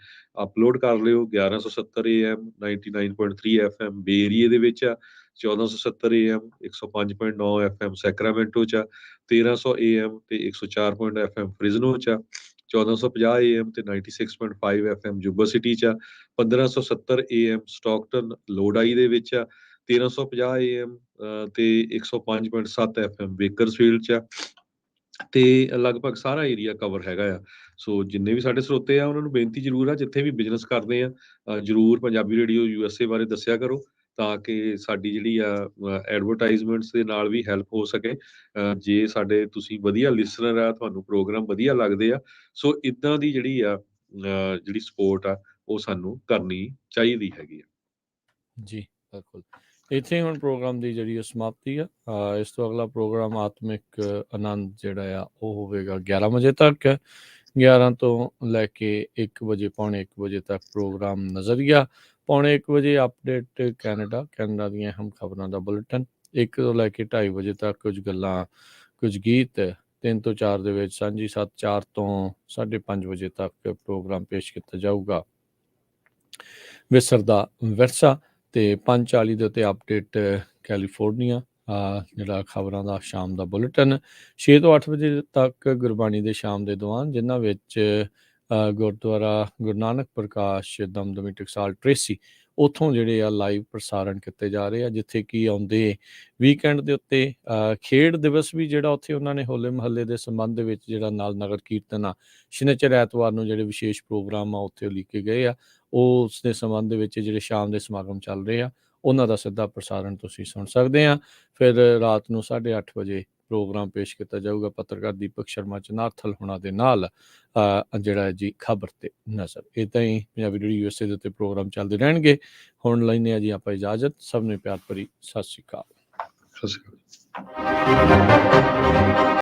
ਅਪਲੋਡ ਕਰ ਲਿਓ। 1170 AM 99.3 FM ਬੇ ਏਰੀਏ ਦੇ ਵਿੱਚ ਆ, 1470 AM 105.9 FM ਸੈਕਰਾਮੈਂਟੋ 'ਚ ਆ, 1300 AM ਤੇ 104 FM ਫ੍ਰਿਜ਼ਨੋ 'ਚ ਆ, 1450 AM ਤੇ 96.5 FM ਜੁਬਾ ਸਿਟੀ 'ਚ ਆ, 1570 AM ਸਟਾਕਟਨ ਲੋਡਾਈ ਦੇ ਵਿੱਚ ਆ, 1350 AM ਤੇ 105.7 FM ਬੇਕਰਸਫੀਲਡ 'ਚ ਆ, ਤੇ ਲਗਭਗ ਸਾਰਾ ਏਰੀਆ ਕਵਰ ਹੈਗਾ ਆ। ਸੋ ਜਿੰਨੇ ਵੀ ਸਾਡੇ ਸਰੋਤੇ ਆ ਉਹਨਾਂ ਨੂੰ ਬੇਨਤੀ ਜ਼ਰੂਰ ਆ, ਜਿੱਥੇ ਵੀ ਬਿਜ਼ਨਸ ਕਰਦੇ ਆ ਜ਼ਰੂਰ ਪੰਜਾਬੀ ਰੇਡੀਓ USA ਬਾਰੇ ਦੱਸਿਆ ਕਰੋ, ਤਾਂ ਕਿ ਸਾਡੀ ਜਿਹੜੀ ਆ ਐਡਵਰਟਾਈਜ਼ਮੈਂਟਸ ਦੇ ਨਾਲ ਵੀ ਹੈਲਪ ਹੋ ਸਕੇ। ਜੇ ਸਾਡੇ ਤੁਸੀਂ ਵਧੀਆ ਲਿਸਨਰ ਆ, ਤੁਹਾਨੂੰ ਪ੍ਰੋਗਰਾਮ ਵਧੀਆ ਲੱਗਦੇ ਆ, ਸੋ ਇਦਾਂ ਦੀ ਜਿਹੜੀ ਆ ਜਿਹੜੀ ਸਪੋਰਟ ਆ ਉਹ ਸਾਨੂੰ ਕਰਨੀ ਚਾਹੀਦੀ ਹੈਗੀ ਆ। ਜੀ ਬਿਲਕੁਲ। ਇੱਥੇ ਹੁਣ ਪ੍ਰੋਗਰਾਮ ਦੀ ਜਿਹੜੀ ਸਮਾਪਤੀ ਆ। ਇਸ ਤੋਂ ਅਗਲਾ ਪ੍ਰੋਗਰਾਮ ਆਤਮਿਕ ਆਨੰਦ ਜਿਹੜਾ ਆ ਉਹ ਹੋਵੇਗਾ 11 ਵਜੇ ਤੱਕ। 11 ਤੋਂ ਲੈ ਕੇ 1 ਵਜੇ, ਪੌਣੇ 1 ਵਜੇ ਤੱਕ ਪ੍ਰੋਗਰਾਮ ਨਜ਼ਰੀਆ। ਪੌਣੇ 1 ਵਜੇ ਅਪਡੇਟ ਕੈਨੇਡਾ ਦੀਆਂ ਅਹਿਮ ਖਬਰਾਂ ਦਾ ਬੁਲੇਟਿਨ। 1 ਤੋਂ ਲੈ ਕੇ 2:30 ਵਜੇ ਤੱਕ ਕੁਝ ਗੱਲਾਂ, ਕੁਝ ਗੀਤ। 3 ਤੋਂ 4 ਦੇ ਵਿੱਚ ਸਾਂਝੀ ਸੱਤ। 4 ਤੋਂ 5:30 ਵਜੇ ਤੱਕ ਪ੍ਰੋਗਰਾਮ ਪੇਸ਼ ਕੀਤਾ ਜਾਊਗਾ ਵਿਸਰਦਾ ਵਿਰਸਾ। ਤੇ 5:40 ਦੇ ਉੱਤੇ ਅਪਡੇਟ ਕੈਲੀਫੋਰਨੀਆ, ਜਿਹੜਾ ਖਬਰਾਂ ਦਾ ਸ਼ਾਮ ਦਾ ਬੁਲੇਟਿਨ। 6 ਤੋਂ 8 ਵਜੇ ਤੱਕ ਗੁਰਬਾਣੀ ਦੇ ਸ਼ਾਮ ਦੇ ਦੀਵਾਨ, ਜਿਨ੍ਹਾਂ ਵਿੱਚ ਗੁਰਦੁਆਰਾ ਗੁਰੂ ਨਾਨਕ ਪ੍ਰਕਾਸ਼ ਦਮਦਮੀ ਟਕਸਾਲ ਟ੍ਰੇਸੀ, ਉੱਥੋਂ ਜਿਹੜੇ ਆ ਲਾਈਵ ਪ੍ਰਸਾਰਣ ਕੀਤੇ ਜਾ ਰਹੇ ਆ, ਜਿੱਥੇ ਕਿ ਆਉਂਦੇ ਵੀਕਐਂਡ ਦੇ ਉੱਤੇ ਖੇਡ ਦਿਵਸ ਵੀ ਜਿਹੜਾ ਉੱਥੇ ਉਹਨਾਂ ਨੇ ਹੋਲੇ ਮਹੱਲੇ ਦੇ ਸੰਬੰਧ ਦੇ ਵਿੱਚ ਜਿਹੜਾ ਨਾਲ ਨਗਰ ਕੀਰਤਨ ਆ, ਸ਼ਨੀਚਰ ਐਤਵਾਰ ਨੂੰ ਜਿਹੜੇ ਵਿਸ਼ੇਸ਼ ਪ੍ਰੋਗਰਾਮ ਆ ਉੱਥੇ ਉਲੀਕੇ ਗਏ ਆ, ਉਸ ਦੇ ਸੰਬੰਧ ਦੇ ਵਿੱਚ ਜਿਹੜੇ ਸ਼ਾਮ ਦੇ ਸਮਾਗਮ ਚੱਲ ਰਹੇ ਆ ਉਹਨਾਂ ਦਾ ਸਿੱਧਾ ਪ੍ਰਸਾਰਣ ਤੁਸੀਂ ਸੁਣ ਸਕਦੇ ਆ। ਫਿਰ ਰਾਤ ਨੂੰ 8:30 ਵਜੇ ਪ੍ਰੋਗਰਾਮ ਪੇਸ਼ ਕੀਤਾ ਜਾਊਗਾ ਪੱਤਰਕਾਰ ਦੀਪਕ ਸ਼ਰਮਾ ਚਨਾਰਥਲ ਹੋਣਾ ਦੇ ਨਾਲ, ਜਿਹੜਾ ਜੀ ਖਬਰ ਤੇ ਨਜ਼ਰ। ਇੱਦਾਂ ਹੀ ਪੰਜਾਬੀ ਰੇਡੀਓ USA ਦੇ ਉੱਤੇ ਪ੍ਰੋਗਰਾਮ ਚੱਲਦੇ ਰਹਿਣਗੇ। ਹੁਣ ਲੈਂਦੇ ਆ ਜੀ ਆਪਾਂ ਇਜਾਜ਼ਤ। ਸਭ ਨੂੰ ਪਿਆਰ ਭਰੀ ਸਤਿ ਸ਼੍ਰੀ ਅਕਾਲ। ਸਤਿ ਸ਼੍ਰੀ ਅਕਾਲ।